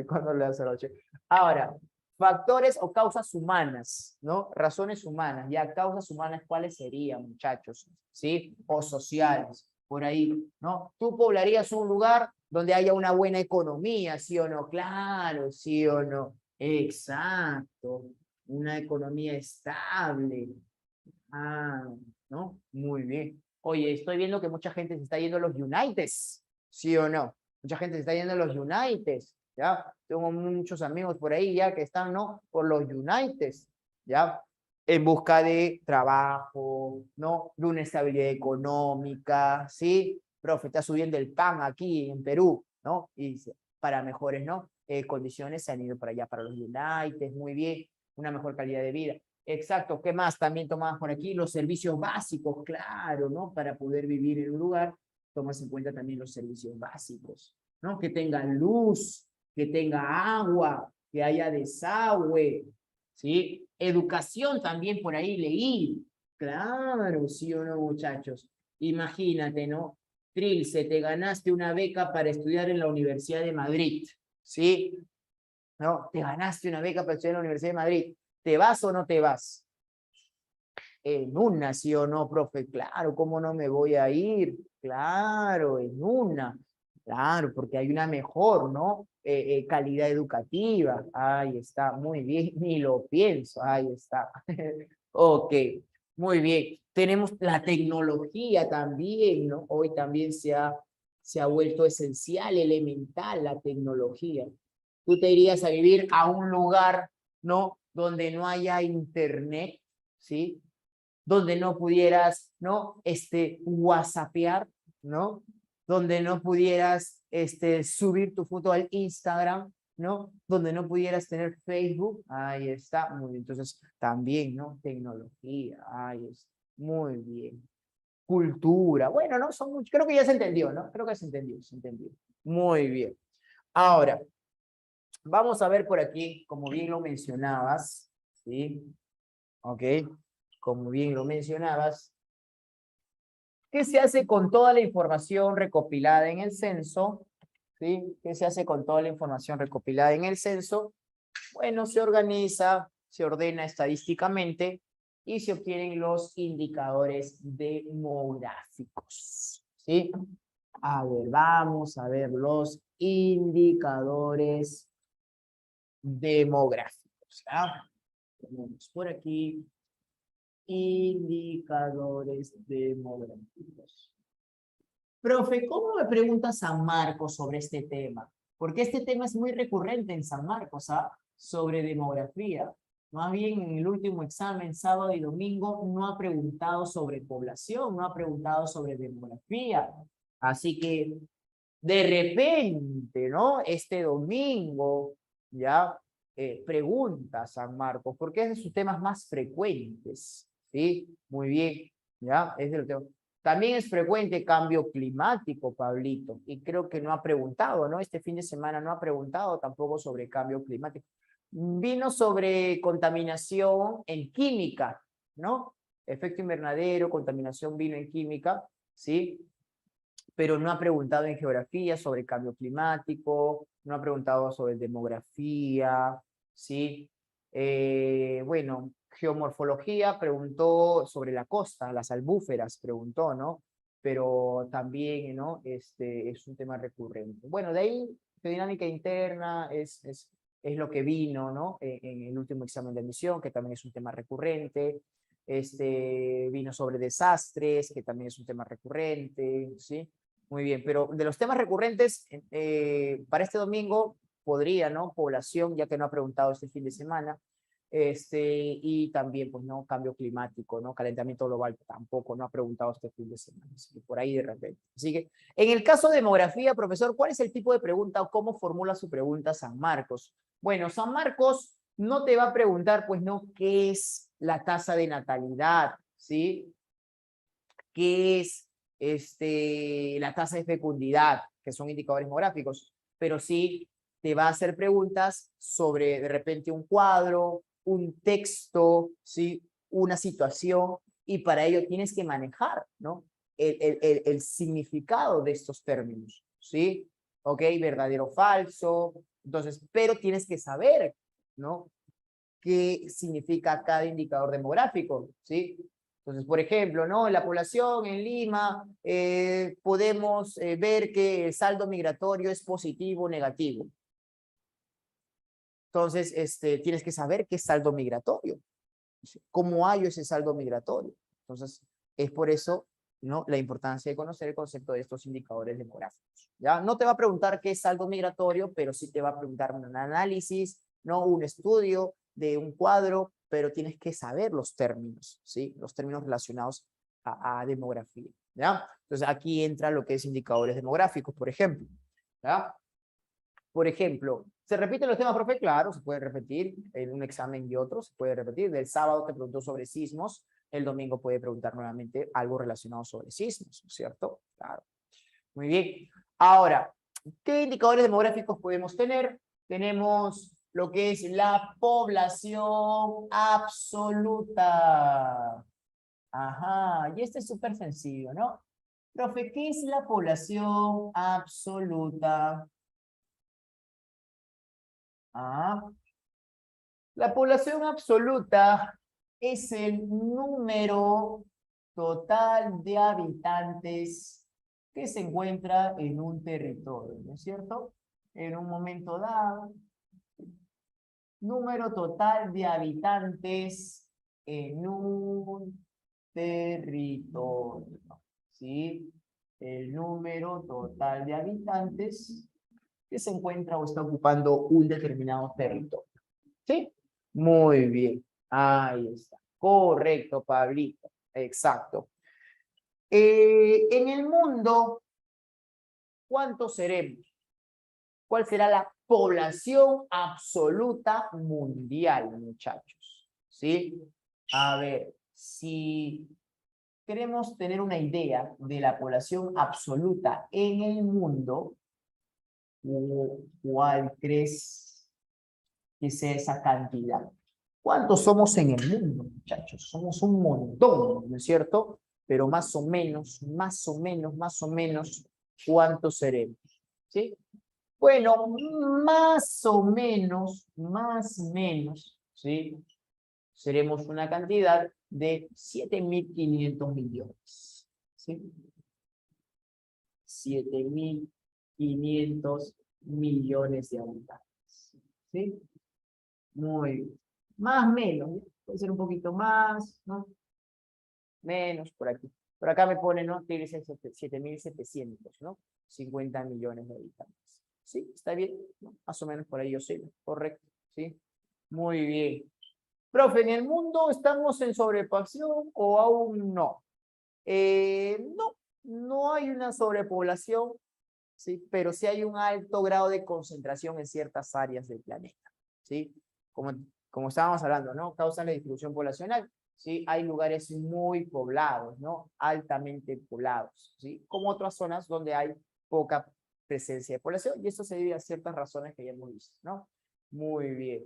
Cuando le hace la noche. Ahora, factores o causas humanas, ¿no? Razones humanas, ya causas humanas, ¿cuáles serían, muchachos? ¿Sí? O sociales, por ahí, ¿no? Tú poblarías un lugar donde haya una buena economía, ¿sí o no? Claro, ¿sí o no? Exacto. Una economía estable. Ah, ¿no? Muy bien. Oye, estoy viendo que mucha gente se está yendo a los Uniteds, ¿sí o no? Mucha gente se está yendo a los Uniteds, ¿ya? Tengo muchos amigos por ahí ya que están, ¿no? Por los Uniteds, ¿ya? En busca de trabajo, ¿no? De una estabilidad económica, ¿sí? Profe, está subiendo el pan aquí en Perú, ¿no? Y para mejores, ¿no? Condiciones se han ido para allá, para los Uniteds, muy bien, una mejor calidad de vida. Exacto, ¿qué más también tomamos por aquí? Los servicios básicos, claro, ¿no? Para poder vivir en un lugar, tomas en cuenta también los servicios básicos, ¿no? Que tenga luz, que tenga agua, que haya desagüe, ¿sí? Educación también por ahí leí, claro, ¿sí o no, muchachos? Imagínate, ¿no? Trilce, te ganaste una beca para estudiar en la Universidad de Madrid, ¿sí? ¿No? Te ganaste una beca para estudiar en la Universidad de Madrid. ¿Te vas o no te vas? En una, ¿sí o no, profe? Claro, ¿cómo no me voy a ir? Claro, en una. Claro, porque hay una mejor, ¿no? Calidad educativa. Ahí está, muy bien, ni lo pienso, ahí está. Ok, muy bien. Tenemos la tecnología también, ¿no? Hoy también se ha vuelto esencial, elemental la tecnología. Tú te irías a vivir a un lugar, ¿no? Donde no haya internet, ¿sí? Donde no pudieras, ¿no? WhatsAppear, ¿no? Donde no pudieras, subir tu foto al Instagram, ¿no? Donde no pudieras tener Facebook, ahí está, muy bien. Entonces, también, ¿no? Tecnología, ahí está, muy bien. Cultura, bueno, ¿no? Creo que ya se entendió, ¿no? Creo que se entendió, se entendió. Muy bien. Ahora, vamos a ver por aquí, como bien lo mencionabas, ¿sí? Ok, como bien lo mencionabas, ¿qué se hace con toda la información recopilada en el censo? ¿Sí? ¿Qué se hace con toda la información recopilada en el censo? Bueno, se organiza, se ordena estadísticamente y se obtienen los indicadores demográficos. ¿Sí? A ver, vamos a ver los indicadores demográficos. ¿Ah? Tenemos por aquí indicadores demográficos. Profe, ¿cómo me pregunta San Marcos sobre este tema? Porque este tema es muy recurrente en San Marcos, ¿ah? Sobre demografía. Más bien en el último examen, sábado y domingo, no ha preguntado sobre población, no ha preguntado sobre demografía. Así que, de repente, ¿no? Este domingo, ya, pregunta San Marcos, porque es de sus temas más frecuentes, ¿sí? Muy bien, ¿ya? Es de los temas. También es frecuente cambio climático, Pablito, y creo que no ha preguntado, ¿no? Este fin de semana no ha preguntado tampoco sobre cambio climático. Vino sobre contaminación en química, ¿no? efecto invernadero, contaminación vino en química, ¿sí? Pero no ha preguntado en geografía sobre cambio climático, no ha preguntado sobre demografía, ¿sí? Bueno, geomorfología preguntó sobre la costa, las albúferas preguntó, ¿no? Pero también, ¿no? Es un tema recurrente. Bueno, de ahí, dinámica interna es lo que vino, ¿no? En el último examen de admisión, que también es un tema recurrente. Vino sobre desastres, que también es un tema recurrente, ¿sí? Muy bien, pero de los temas recurrentes, para este domingo podría, ¿no? Población, ya que no ha preguntado este fin de semana, y también, pues, ¿no? Cambio climático, ¿no? Calentamiento global, tampoco, no ha preguntado este fin de semana, así que por ahí de repente. Así que, en el caso de demografía, profesor, ¿cuál es el tipo de pregunta o cómo formula su pregunta San Marcos? Bueno, San Marcos no te va a preguntar, pues, ¿no? ¿Qué es la tasa de natalidad? ¿Sí? ¿Qué es la tasa de fecundidad, que son indicadores demográficos? Pero sí te va a hacer preguntas sobre de repente un cuadro, un texto, ¿sí? Una situación, y para ello tienes que manejar, ¿no? El significado de estos términos, ¿sí? ¿Ok? Verdadero o falso. Entonces, pero tienes que saber, ¿no? ¿Qué significa cada indicador demográfico? ¿Sí? Entonces, por ejemplo, ¿no? En la población en Lima podemos ver que el saldo migratorio es positivo o negativo. Entonces, tienes que saber qué es saldo migratorio. ¿Cómo hallo ese saldo migratorio? Entonces, es por eso, ¿no? La importancia de conocer el concepto de estos indicadores demográficos. ¿Ya? No te va a preguntar qué es saldo migratorio, pero sí te va a preguntar un análisis, ¿no? Un estudio de un cuadro, pero tienes que saber los términos, ¿sí? Los términos relacionados a demografía, ¿ya? Entonces, aquí entra lo que es indicadores demográficos, por ejemplo, ¿ya? Por ejemplo, ¿se repiten los temas, profe? Claro, se puede repetir en un examen y otro, se puede repetir. Del sábado te preguntó sobre sismos, el domingo puede preguntar nuevamente algo relacionado sobre sismos, ¿cierto? Claro. Muy bien. Ahora, ¿qué indicadores demográficos podemos tener? Tenemos lo que es la población absoluta. Ajá, y este es súper sencillo, ¿no? Profe, ¿qué es la población absoluta? Ah, la población absoluta es el número total de habitantes que se encuentra en un territorio, ¿no es cierto? En un momento dado, número total de habitantes en un territorio, ¿sí? El número total de habitantes que se encuentra o está ocupando un determinado territorio. ¿Sí? Muy bien. Ahí está. Correcto, Pablito. Exacto. En el mundo, ¿cuántos seremos? ¿Cuál será la población absoluta mundial, muchachos? ¿Sí? A ver, si queremos tener una idea de la población absoluta en el mundo, ¿cuál crees que sea esa cantidad? ¿Cuántos somos en el mundo, muchachos? Somos un montón, ¿no es cierto? Pero más o menos, ¿cuántos seremos? ¿Sí? Bueno, más o menos, ¿sí? Seremos una cantidad de 7.500 millones, ¿sí? 7.500 millones de habitantes, ¿sí? Muy bien. Más o menos, ¿no? Puede ser un poquito más, ¿no? Menos por aquí. Por acá me pone, ¿no? Tiene 7.700, ¿no? 50 millones de habitantes. ¿Sí? ¿Está bien? ¿No? Más o menos por ahí yo sé, correcto, ¿sí? Muy bien. Profe, ¿en el mundo estamos en sobrepoblación o aún no? No, no hay una sobrepoblación, ¿sí? Pero sí hay un alto grado de concentración en ciertas áreas del planeta, ¿sí? Como estábamos hablando, ¿no? Causan la distribución poblacional, ¿sí? Hay lugares muy poblados, ¿no? Altamente poblados, ¿sí? Como otras zonas donde hay poca presencia de población, y eso se debe a ciertas razones que ya hemos visto, ¿no? Muy bien.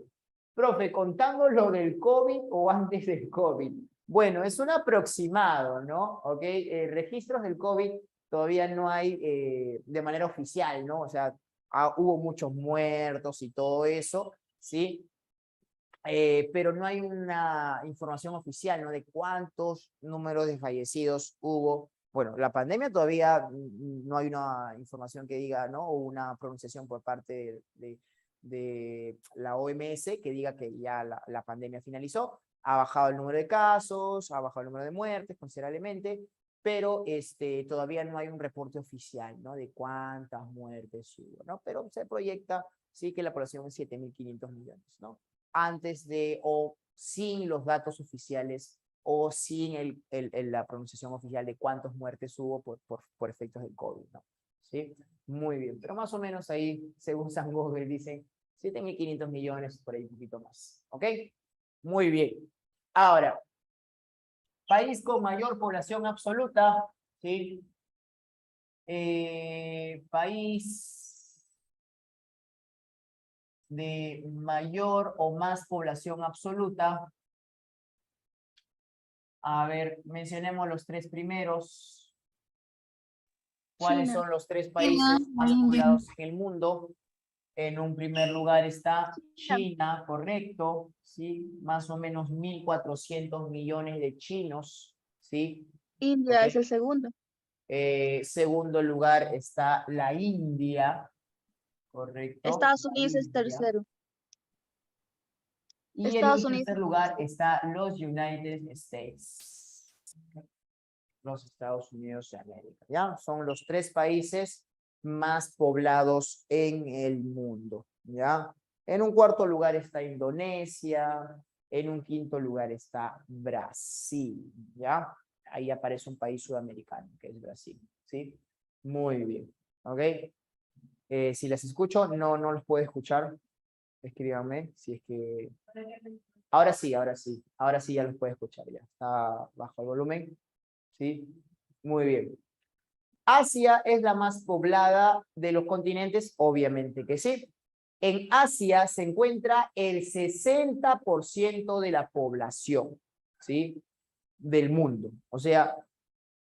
Profe, ¿contando lo del COVID o antes del COVID? Bueno, es un aproximado, ¿no? ¿Ok? Registros del COVID todavía no hay de manera oficial, ¿no? O sea, hubo muchos muertos y todo eso, ¿sí? Pero no hay una información oficial, ¿no? De cuántos números de fallecidos hubo. Bueno, la pandemia todavía no hay una información que diga, ¿no? O una pronunciación por parte de la OMS que diga que ya la pandemia finalizó. Ha bajado el número de casos, ha bajado el número de muertes considerablemente, pero todavía no hay un reporte oficial, ¿no? De cuántas muertes hubo, ¿no? Pero se proyecta, sí, que la población es 7.500 millones, ¿no? Antes de o sin los datos oficiales o sin la pronunciación oficial de cuántas muertes hubo por efectos del COVID, ¿no? ¿Sí? Muy bien, pero más o menos ahí, según San Google, dicen 7.500 millones, por ahí un poquito más, ¿ok? Muy bien. Ahora, país con mayor población absoluta, ¿sí? País de mayor o más población absoluta. A ver, mencionemos los tres primeros. ¿Cuáles China. son los tres China, países la más India. poblados en el mundo? En un primer lugar está China. China, correcto, ¿sí? Más o menos 1.400 millones de chinos, ¿sí? India ¿Ok? es el segundo. Segundo lugar está la India, correcto, Estados la Unidos es India. tercero. Y en Estados un Unidos tercer es lugar tercero. está los United States, los Estados Unidos de América, ¿ya? Son los tres países más poblados en el mundo, ¿ya? En un cuarto lugar está Indonesia, en un quinto lugar está Brasil, ¿ya? Ahí aparece un país sudamericano, que es Brasil, ¿sí? Muy bien, ¿ok? Si las escucho, no los puedo escuchar, escríbanme, si es que... ahora sí ya los puedo escuchar, ya está bajo el volumen, ¿sí? Muy bien. Asia es la más poblada de los continentes, obviamente que sí. En Asia se encuentra el 60% de la población, ¿sí? Del mundo. O sea,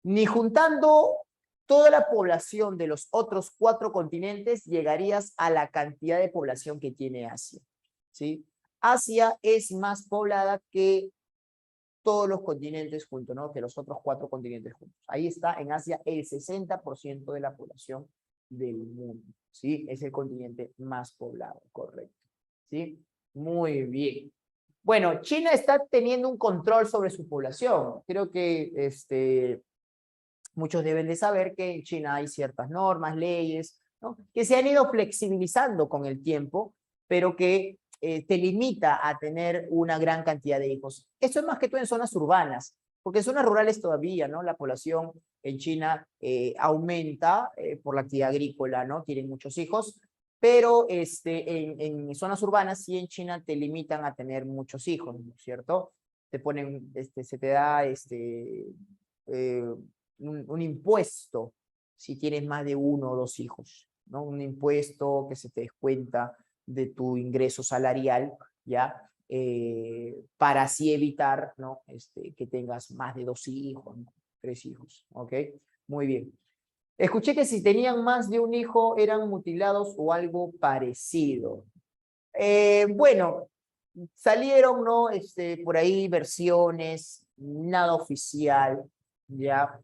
ni juntando toda la población de los otros 4 continentes llegarías a la cantidad de población que tiene Asia, ¿sí? Asia es más poblada que todos los continentes juntos, ¿no? Que los otros 4 continentes juntos. Ahí está en Asia el 60% de la población del mundo, ¿sí? Es el continente más poblado, correcto, ¿sí? Muy bien. Bueno, China está teniendo un control sobre su población. Creo que muchos deben de saber que en China hay ciertas normas, leyes, ¿no? Que se han ido flexibilizando con el tiempo, pero que te limita a tener una gran cantidad de hijos. Esto es más que todo en zonas urbanas, porque en zonas rurales todavía, ¿no? La población en China aumenta por la actividad agrícola, ¿no? Tienen muchos hijos, pero en zonas urbanas sí en China te limitan a tener muchos hijos, ¿no es cierto? Te ponen, se te da eh, un impuesto si tienes más de 1 o 2 hijos, ¿no? Un impuesto que se te descuenta de tu ingreso salarial, ¿ya? Para así evitar, ¿no? Que tengas más de 2 hijos, ¿no? 3 hijos, ¿ok? Muy bien. Escuché que si tenían más de un hijo eran mutilados o algo parecido. Bueno, salieron, ¿no? Por ahí versiones, nada oficial, ¿ya?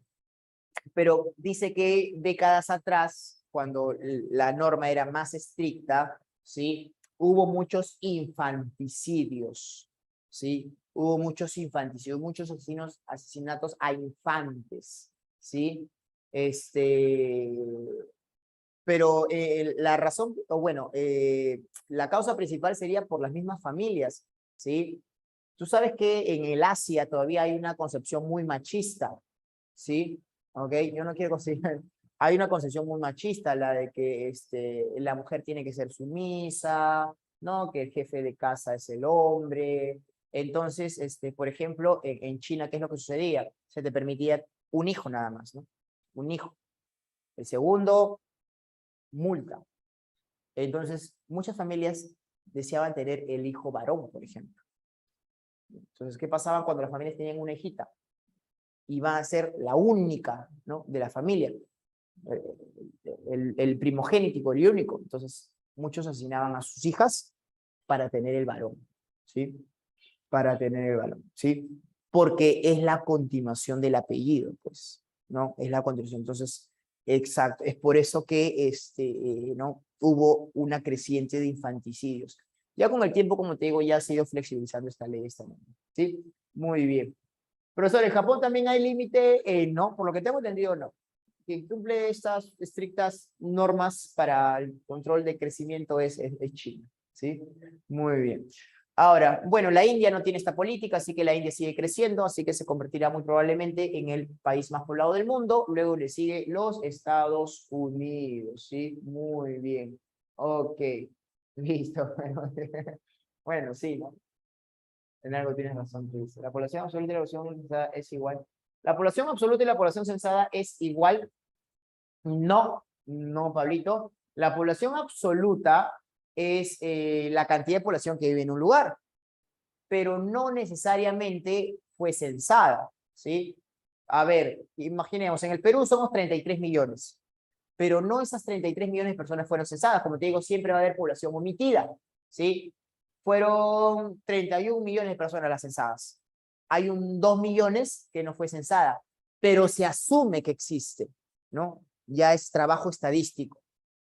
Pero dice que décadas atrás, cuando la norma era más estricta, ¿sí? Hubo muchos infanticidios, ¿sí? Hubo muchos infanticidios, muchos asesinatos a infantes, ¿sí? Pero la razón, o bueno, la causa principal sería por las mismas familias, ¿sí? Tú sabes que en el Asia todavía hay una concepción muy machista, ¿sí? ¿Ok? Yo no quiero considerar... Hay una concepción muy machista, la de que la mujer tiene que ser sumisa, ¿no? Que el jefe de casa es el hombre. Entonces, por ejemplo, en China, ¿qué es lo que sucedía? Se te permitía un hijo nada más, ¿no? Un hijo. El segundo, multa. Entonces, muchas familias deseaban tener el hijo varón, por ejemplo. Entonces, ¿qué pasaba cuando las familias tenían una hijita? Iba a ser la única, ¿no?, de la familia, el primogénito, el único. Entonces, muchos asesinaban a sus hijas para tener el varón, ¿sí? Para tener el varón, ¿sí? Porque es la continuación del apellido, pues, ¿no? Es la continuación. Entonces, exacto, es por eso que ¿no?, hubo una creciente de infanticidios. Ya con el tiempo, como te digo, ya ha sido flexibilizando esta ley, ¿sí? Muy bien. Profesor, ¿en Japón también hay límite? No, por lo que tengo entendido, no. Quien cumple estas estrictas normas para el control de crecimiento es China, ¿sí? Muy bien. Ahora, bueno, la India no tiene esta política, así que la India sigue creciendo, así que se convertirá muy probablemente en el país más poblado del mundo. Luego le sigue los Estados Unidos, ¿sí? Muy bien. Ok, listo. Bueno, sí, ¿no? En algo tienes razón, tú dices. La población absoluta y la población censada es igual. La población absoluta y la población censada es igual. No, no, Pablito. La población absoluta es la cantidad de población que vive en un lugar, pero no necesariamente fue censada, ¿sí? A ver, imaginemos, en el Perú somos 33 millones, pero no esas 33 millones de personas fueron censadas. Como te digo, siempre va a haber población omitida, ¿sí? Fueron 31 millones de personas las censadas. Hay 2 millones que no fue censada, pero se asume que existe, ¿no? Ya es trabajo estadístico,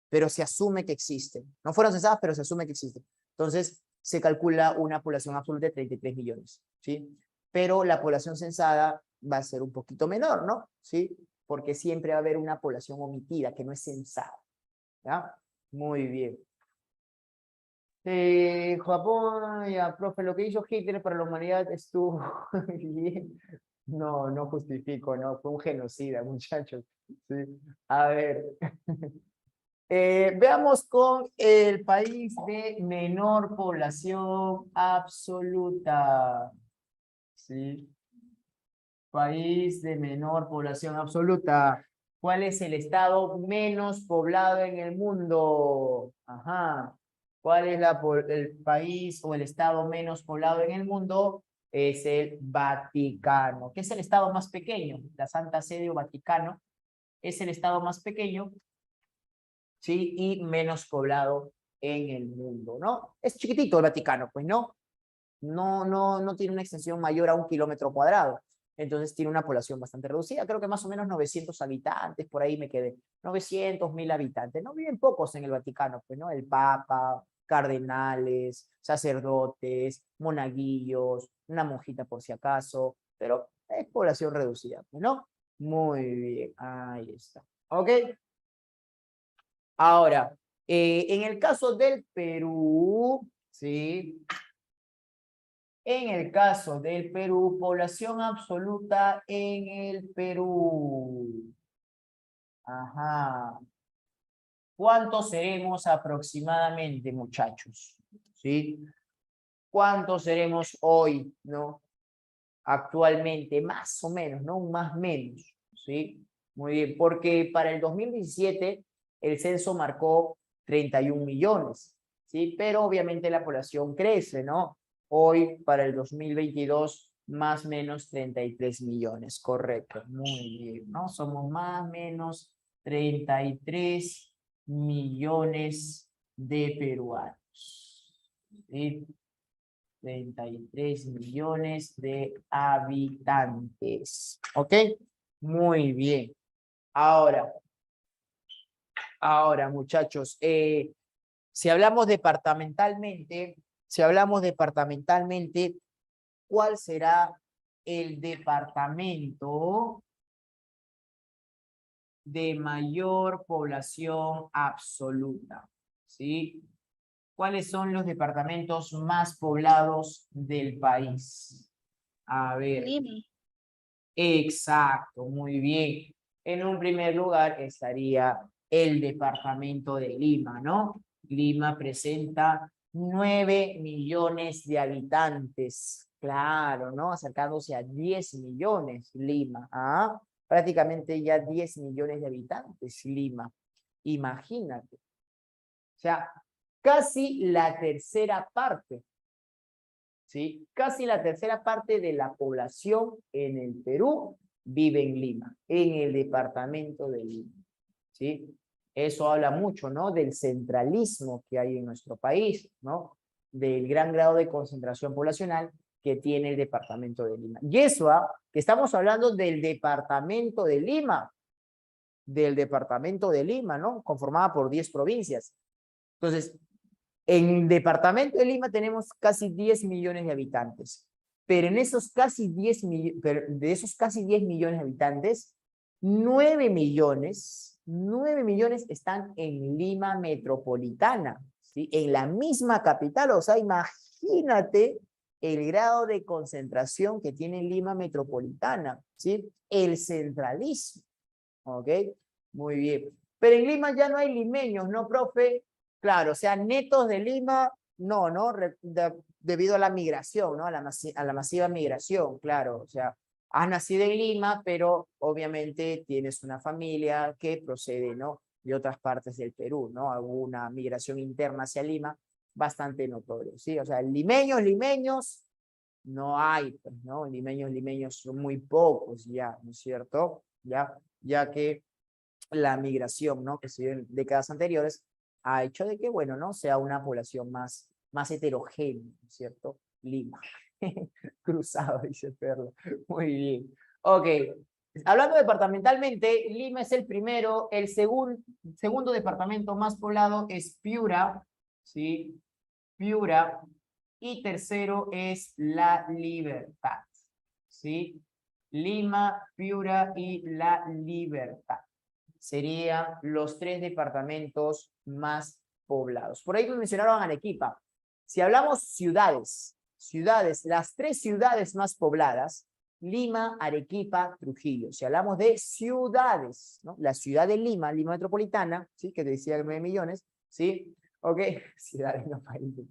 pero se asume que existe. No fueron censadas, pero se asume que existe. Entonces, se calcula una población absoluta de 33 millones, ¿sí? Pero la población censada va a ser un poquito menor, ¿no? ¿Sí? Porque siempre va a haber una población omitida que no es censada, ¿ya? Muy bien. Japón, ya, profe, lo que hizo Hitler para la humanidad estuvo bien. No, no justifico, no, fue un genocida, muchachos. Sí. A ver, veamos con el país de menor población absoluta. Sí. País de menor población absoluta. ¿Cuál es el estado menos poblado en el mundo? Ajá. ¿Cuál es el país o el estado menos poblado en el mundo? Es el Vaticano, que es el estado más pequeño. La Santa Sede o Vaticano es el estado más pequeño, ¿sí? Y menos poblado en el mundo, ¿no? Es chiquitito el Vaticano, pues, ¿no? No tiene una extensión mayor a 1 kilómetro cuadrado. Entonces tiene una población bastante reducida, creo que más o menos 900 habitantes, por ahí me quedé, 900.000 habitantes. No viven pocos en el Vaticano, pues, ¿no? El Papa, cardenales, sacerdotes, monaguillos, una monjita por si acaso, pero es población reducida, pues, ¿no? Muy bien, ahí está. ¿Ok? Ahora, en el caso del Perú, ¿sí? En el caso del Perú, población absoluta en el Perú. Ajá. ¿Cuántos seremos aproximadamente, muchachos? ¿Sí? ¿Cuántos seremos hoy, no? Actualmente, más o menos, ¿no? Más o menos, ¿sí? Muy bien, porque para el 2017 el censo marcó 31 millones, ¿sí? Pero obviamente la población crece, ¿no? Hoy, para el 2022, más o menos 33 millones, correcto, muy bien, ¿no? Somos más o menos 33 millones de peruanos, ¿sí? 33 millones de habitantes. ¿Ok? Muy bien. Ahora, muchachos, si hablamos departamentalmente, ¿cuál será el departamento de mayor población absoluta? ¿Sí? ¿Cuáles son los departamentos más poblados del país? A ver. Lima. Exacto, muy bien. En un primer lugar estaría el departamento de Lima, ¿no? Lima presenta 9 millones de habitantes. Claro, ¿no? Acercándose a 10 millones Lima. ¿Ah? Prácticamente ya 10 millones de habitantes Lima. Imagínate. O sea, casi la tercera parte ¿sí? Casi la tercera parte de la población en el Perú vive en Lima, en el departamento de Lima, ¿sí? Eso habla mucho, ¿no? Del centralismo que hay en nuestro país, ¿no? Del gran grado de concentración poblacional que tiene el departamento de Lima. Y eso, que estamos hablando del departamento de Lima, ¿no? Conformada por 10 provincias. Entonces, en el departamento de Lima tenemos casi 10 millones de habitantes, pero en esos casi 10 de esos casi 10 millones de habitantes, 9 millones están en Lima metropolitana, ¿sí? En la misma capital. O sea, imagínate el grado de concentración que tiene Lima metropolitana, ¿sí? El centralismo, ¿ok? Muy bien. Pero en Lima ya no hay limeños, ¿no, profe? Claro, o sea, netos de Lima, no, ¿no? Debido a la migración, ¿no? A la masiva migración, claro. O sea, has nacido en Lima, pero obviamente tienes una familia que procede, ¿no? De otras partes del Perú, ¿no? Alguna migración interna hacia Lima bastante notoria, ¿sí? O sea, limeños, no hay, pues, ¿no? Limeños son muy pocos ya, ¿no es cierto? Ya que la migración, ¿no? Que se dio en décadas anteriores ha hecho de que, bueno, ¿no? Sea una población más heterogénea, ¿no es cierto? Lima. Cruzado, dice Perla. Muy bien. Ok. Hablando departamentalmente, Lima es el primero. El segundo departamento más poblado es Piura, ¿sí? Piura. Y tercero es La Libertad, ¿sí? Lima, Piura y La Libertad serían los 3 departamentos más poblados. Por ahí me mencionaron Arequipa. Si hablamos ciudades, las 3 ciudades más pobladas, Lima, Arequipa, Trujillo. Si hablamos de ciudades, ¿no? La ciudad de Lima, Lima metropolitana, ¿sí? Que te decía 9 millones, ¿sí? Ok, ciudades, no países.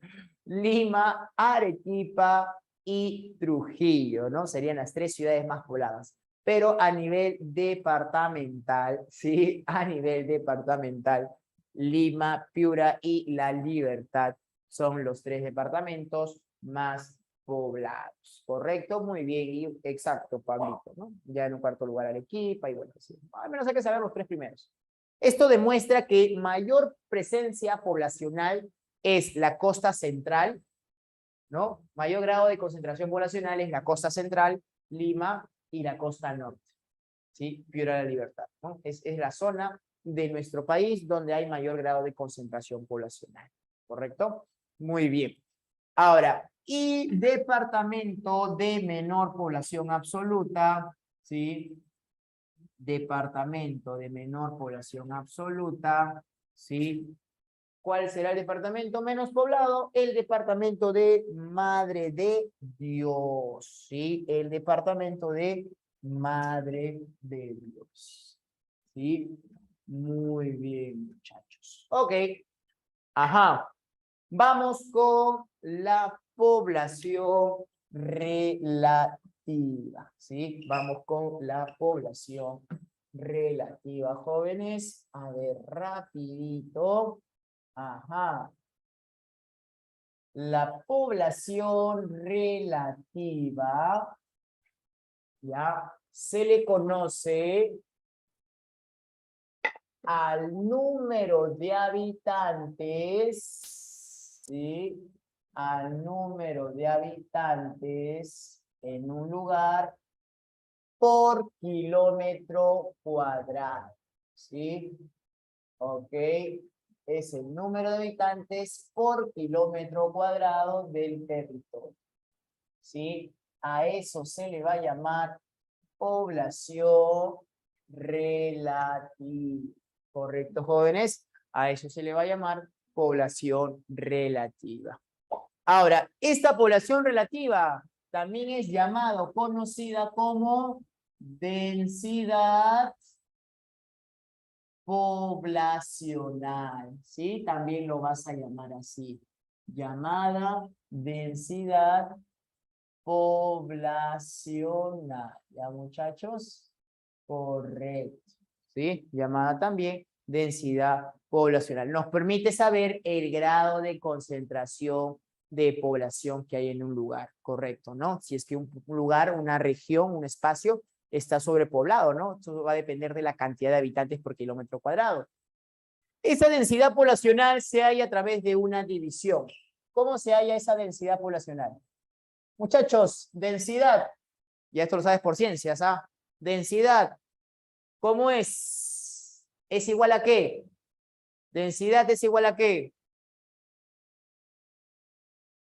Lima, Arequipa y Trujillo, ¿no? Serían las 3 ciudades más pobladas. Pero a nivel departamental, ¿sí? A nivel departamental, Lima, Piura y La Libertad son los 3 departamentos más poblados. ¿Correcto? Muy bien, y exacto, Pablito, ¿no? Ya en un cuarto lugar Arequipa y bueno, sí. Al menos hay que saber los 3 primeros. Esto demuestra que mayor presencia poblacional es la costa central, ¿no? Mayor grado de concentración poblacional es la costa central, Lima y la costa norte, ¿sí? Piura de la Libertad, ¿no? Es la zona de nuestro país donde hay mayor grado de concentración poblacional, ¿correcto? Muy bien. Ahora, y departamento de menor población absoluta, ¿sí? Departamento de menor población absoluta, ¿sí? ¿Cuál será el departamento menos poblado? El departamento de Madre de Dios, ¿sí? El departamento de Madre de Dios, ¿sí? Muy bien, muchachos. Ok, ajá. Vamos con la población relativa, ¿sí? Vamos con la población relativa, jóvenes. A ver, rapidito. Ajá. La población relativa, ya, se le conoce al número de habitantes, ¿sí? Al número de habitantes en un lugar por kilómetro cuadrado, ¿sí? Ok, es el número de habitantes por kilómetro cuadrado del territorio, ¿sí? A eso se le va a llamar población relativa. ¿Correcto, jóvenes? A eso se le va a llamar población relativa. Ahora, esta población relativa también es llamada, conocida como densidad poblacional, ¿sí? También lo vas a llamar así. Llamada densidad poblacional. ¿Ya, muchachos? Correcto. ¿Sí? Llamada también densidad poblacional. Nos permite saber el grado de concentración de población que hay en un lugar, correcto, ¿no? Si es que un lugar, una región, un espacio está sobrepoblado, ¿no? Eso va a depender de la cantidad de habitantes por kilómetro cuadrado. Esa densidad poblacional se halla a través de una división. ¿Cómo se halla esa densidad poblacional? Muchachos, densidad, ya esto lo sabes por ciencias, ¿ah? Densidad, ¿cómo es? ¿Es igual a qué? Densidad es igual a qué?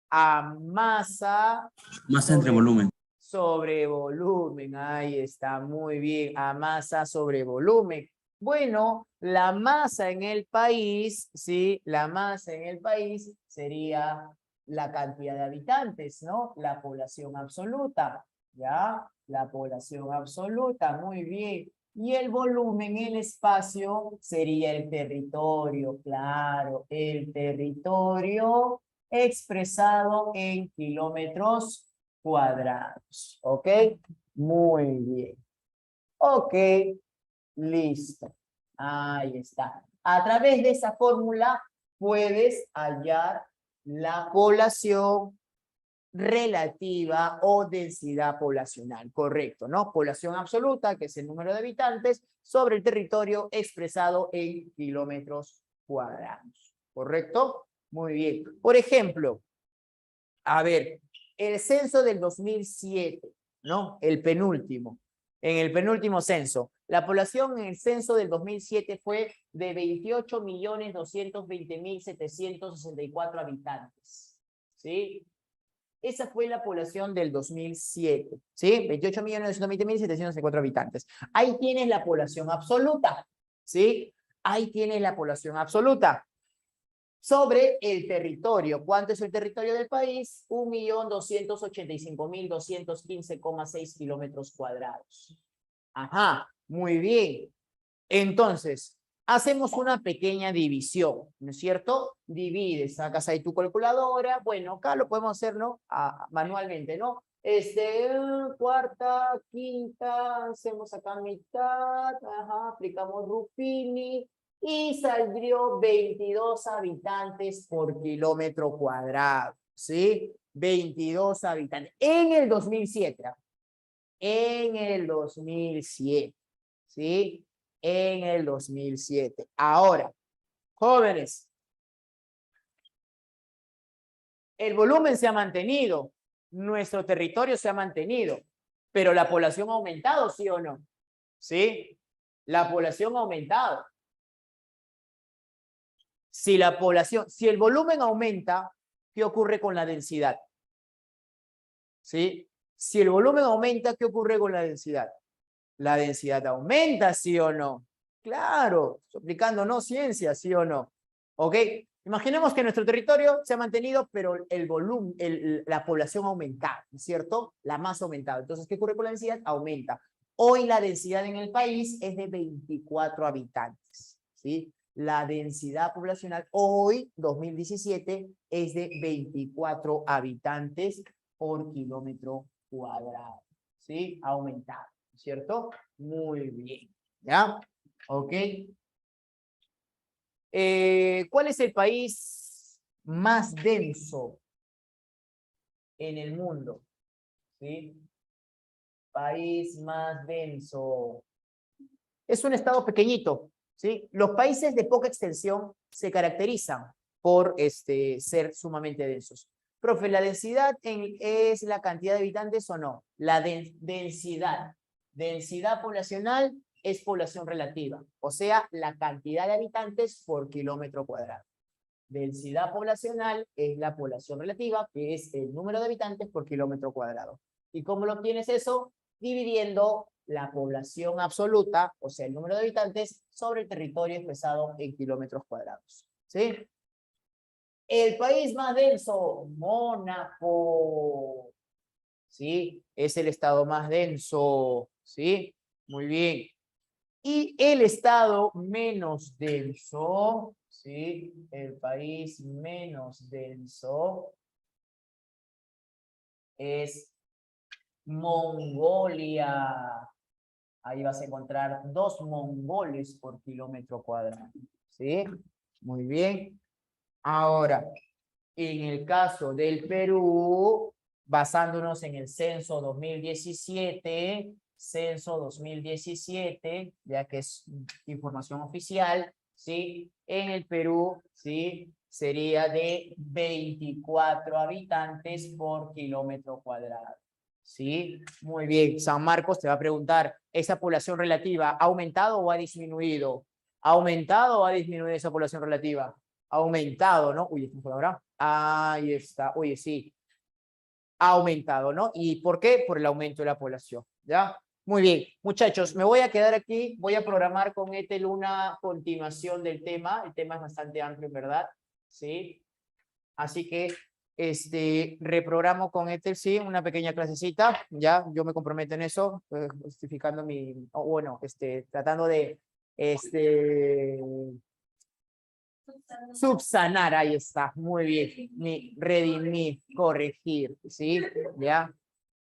A masa Masa entre volumen. sobre volumen. Ahí está, muy bien. A masa sobre volumen. Bueno, la masa en el país, ¿sí? La masa en el país sería la cantidad de habitantes, ¿no? La población absoluta, ¿ya? La población absoluta, muy bien. Y el volumen, el espacio, sería el territorio, claro, el territorio expresado en kilómetros cuadrados, ¿ok? Muy bien. Ok, listo. Ahí está. A través de esa fórmula puedes hallar la población relativa o densidad poblacional, correcto, ¿no? Población absoluta, que es el número de habitantes, sobre el territorio expresado en kilómetros cuadrados, ¿correcto? Muy bien. Por ejemplo, a ver, el censo del 2007, ¿no? El penúltimo. En el penúltimo censo, la población en el censo del 2007 fue de 28.220.764 habitantes, ¿sí? Esa fue la población del 2007, ¿sí? 28.220.764 habitantes. Ahí tienes la población absoluta, ¿sí? Ahí tienes la población absoluta. Sobre el territorio. ¿Cuánto es el territorio del país? 1.285.215,6 kilómetros cuadrados. Ajá, muy bien. Entonces, hacemos una pequeña división, ¿no es cierto? Divides, sacas ahí tu calculadora. Bueno, acá lo podemos hacer, ¿no? Manualmente, ¿no? Cuarta, quinta, hacemos acá mitad, ajá, aplicamos Ruffini y saldrió 22 habitantes por kilómetro cuadrado, ¿sí? 22 habitantes en el 2007, en el 2007, ¿sí? En el 2007. Ahora, jóvenes, el volumen se ha mantenido, nuestro territorio se ha mantenido, pero la población ha aumentado, ¿sí o no? ¿Sí? La población ha aumentado. Si el volumen aumenta, ¿qué ocurre con la densidad? ¿Sí? Si el volumen aumenta, ¿qué ocurre con la densidad? La densidad aumenta, ¿sí o no? Claro, aplicando no ciencia, ¿sí o no? ¿Ok? Imaginemos que nuestro territorio se ha mantenido, pero el volumen, la población ha aumentado, ¿cierto? La masa ha aumentado. Entonces, ¿qué ocurre con la densidad? Aumenta. Hoy la densidad en el país es de 24 habitantes, ¿sí? La densidad poblacional hoy, 2017, es de 24 habitantes por kilómetro cuadrado, ¿sí? Ha aumentado, ¿cierto? Muy bien, ¿ya? ¿Ok? ¿Cuál es el país más denso en el mundo? ¿Sí? País más denso. Es un estado pequeñito, ¿sí? Los países de poca extensión se caracterizan por ser sumamente densos. Profe, ¿la densidad es la cantidad de habitantes o no? La densidad. Densidad poblacional es población relativa, o sea, la cantidad de habitantes por kilómetro cuadrado. Densidad poblacional es la población relativa, que es el número de habitantes por kilómetro cuadrado. ¿Y cómo lo obtienes eso? Dividiendo la población absoluta, o sea, el número de habitantes, sobre el territorio expresado en kilómetros cuadrados. ¿Sí? El país más denso, Mónaco. ¿Sí? Es el estado más denso. ¿Sí? Muy bien. Y el estado menos denso, ¿sí? El país menos denso es Mongolia. Ahí vas a encontrar 2 mongoles por kilómetro cuadrado, ¿sí? Muy bien. Ahora, En el caso del Perú, basándonos en el censo 2017, ya que es información oficial, ¿sí? En el Perú, ¿sí? Sería de 24 habitantes por kilómetro cuadrado. ¿Sí? Muy bien. San Marcos te va a preguntar, ¿esa población relativa ha aumentado o ha disminuido? ¿Ha aumentado o ha disminuido esa población relativa? Ha aumentado, ¿no? Uy, ¿esto ahora? Ahí está. Oye, sí. Ha aumentado, ¿no? ¿Y por qué? Por el aumento de la población, ¿ya? Muy bien, muchachos, me voy a quedar aquí, voy a programar con Ethel una continuación del tema, el tema es bastante amplio, en verdad, ¿sí? Así que, reprogramo con Ethel, sí, una pequeña clasecita, ya, yo me comprometo en eso, justificando bueno, tratando de, subsanar, ahí está, muy bien, redimir, corregir, ¿sí? Ya,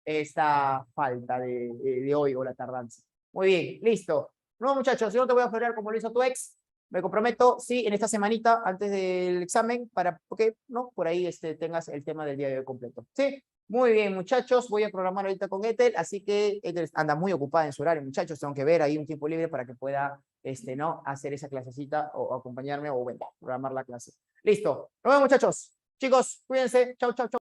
esta falta de hoy o la tardanza. Muy bien, listo. No, muchachos, yo no te voy a florear como lo hizo tu ex. Me comprometo, sí, en esta semanita, antes del examen, para que, ¿no? Por ahí tengas el tema del día de hoy completo. Sí, muy bien, muchachos. Voy a programar ahorita con Ethel, así que Ethel anda muy ocupada en su horario, muchachos. Tengo que ver ahí un tiempo libre para que pueda, ¿no? Hacer esa clasecita o acompañarme o, bueno, programar la clase. Listo. Nos vemos, muchachos. Chicos, cuídense. Chau, chau, chau.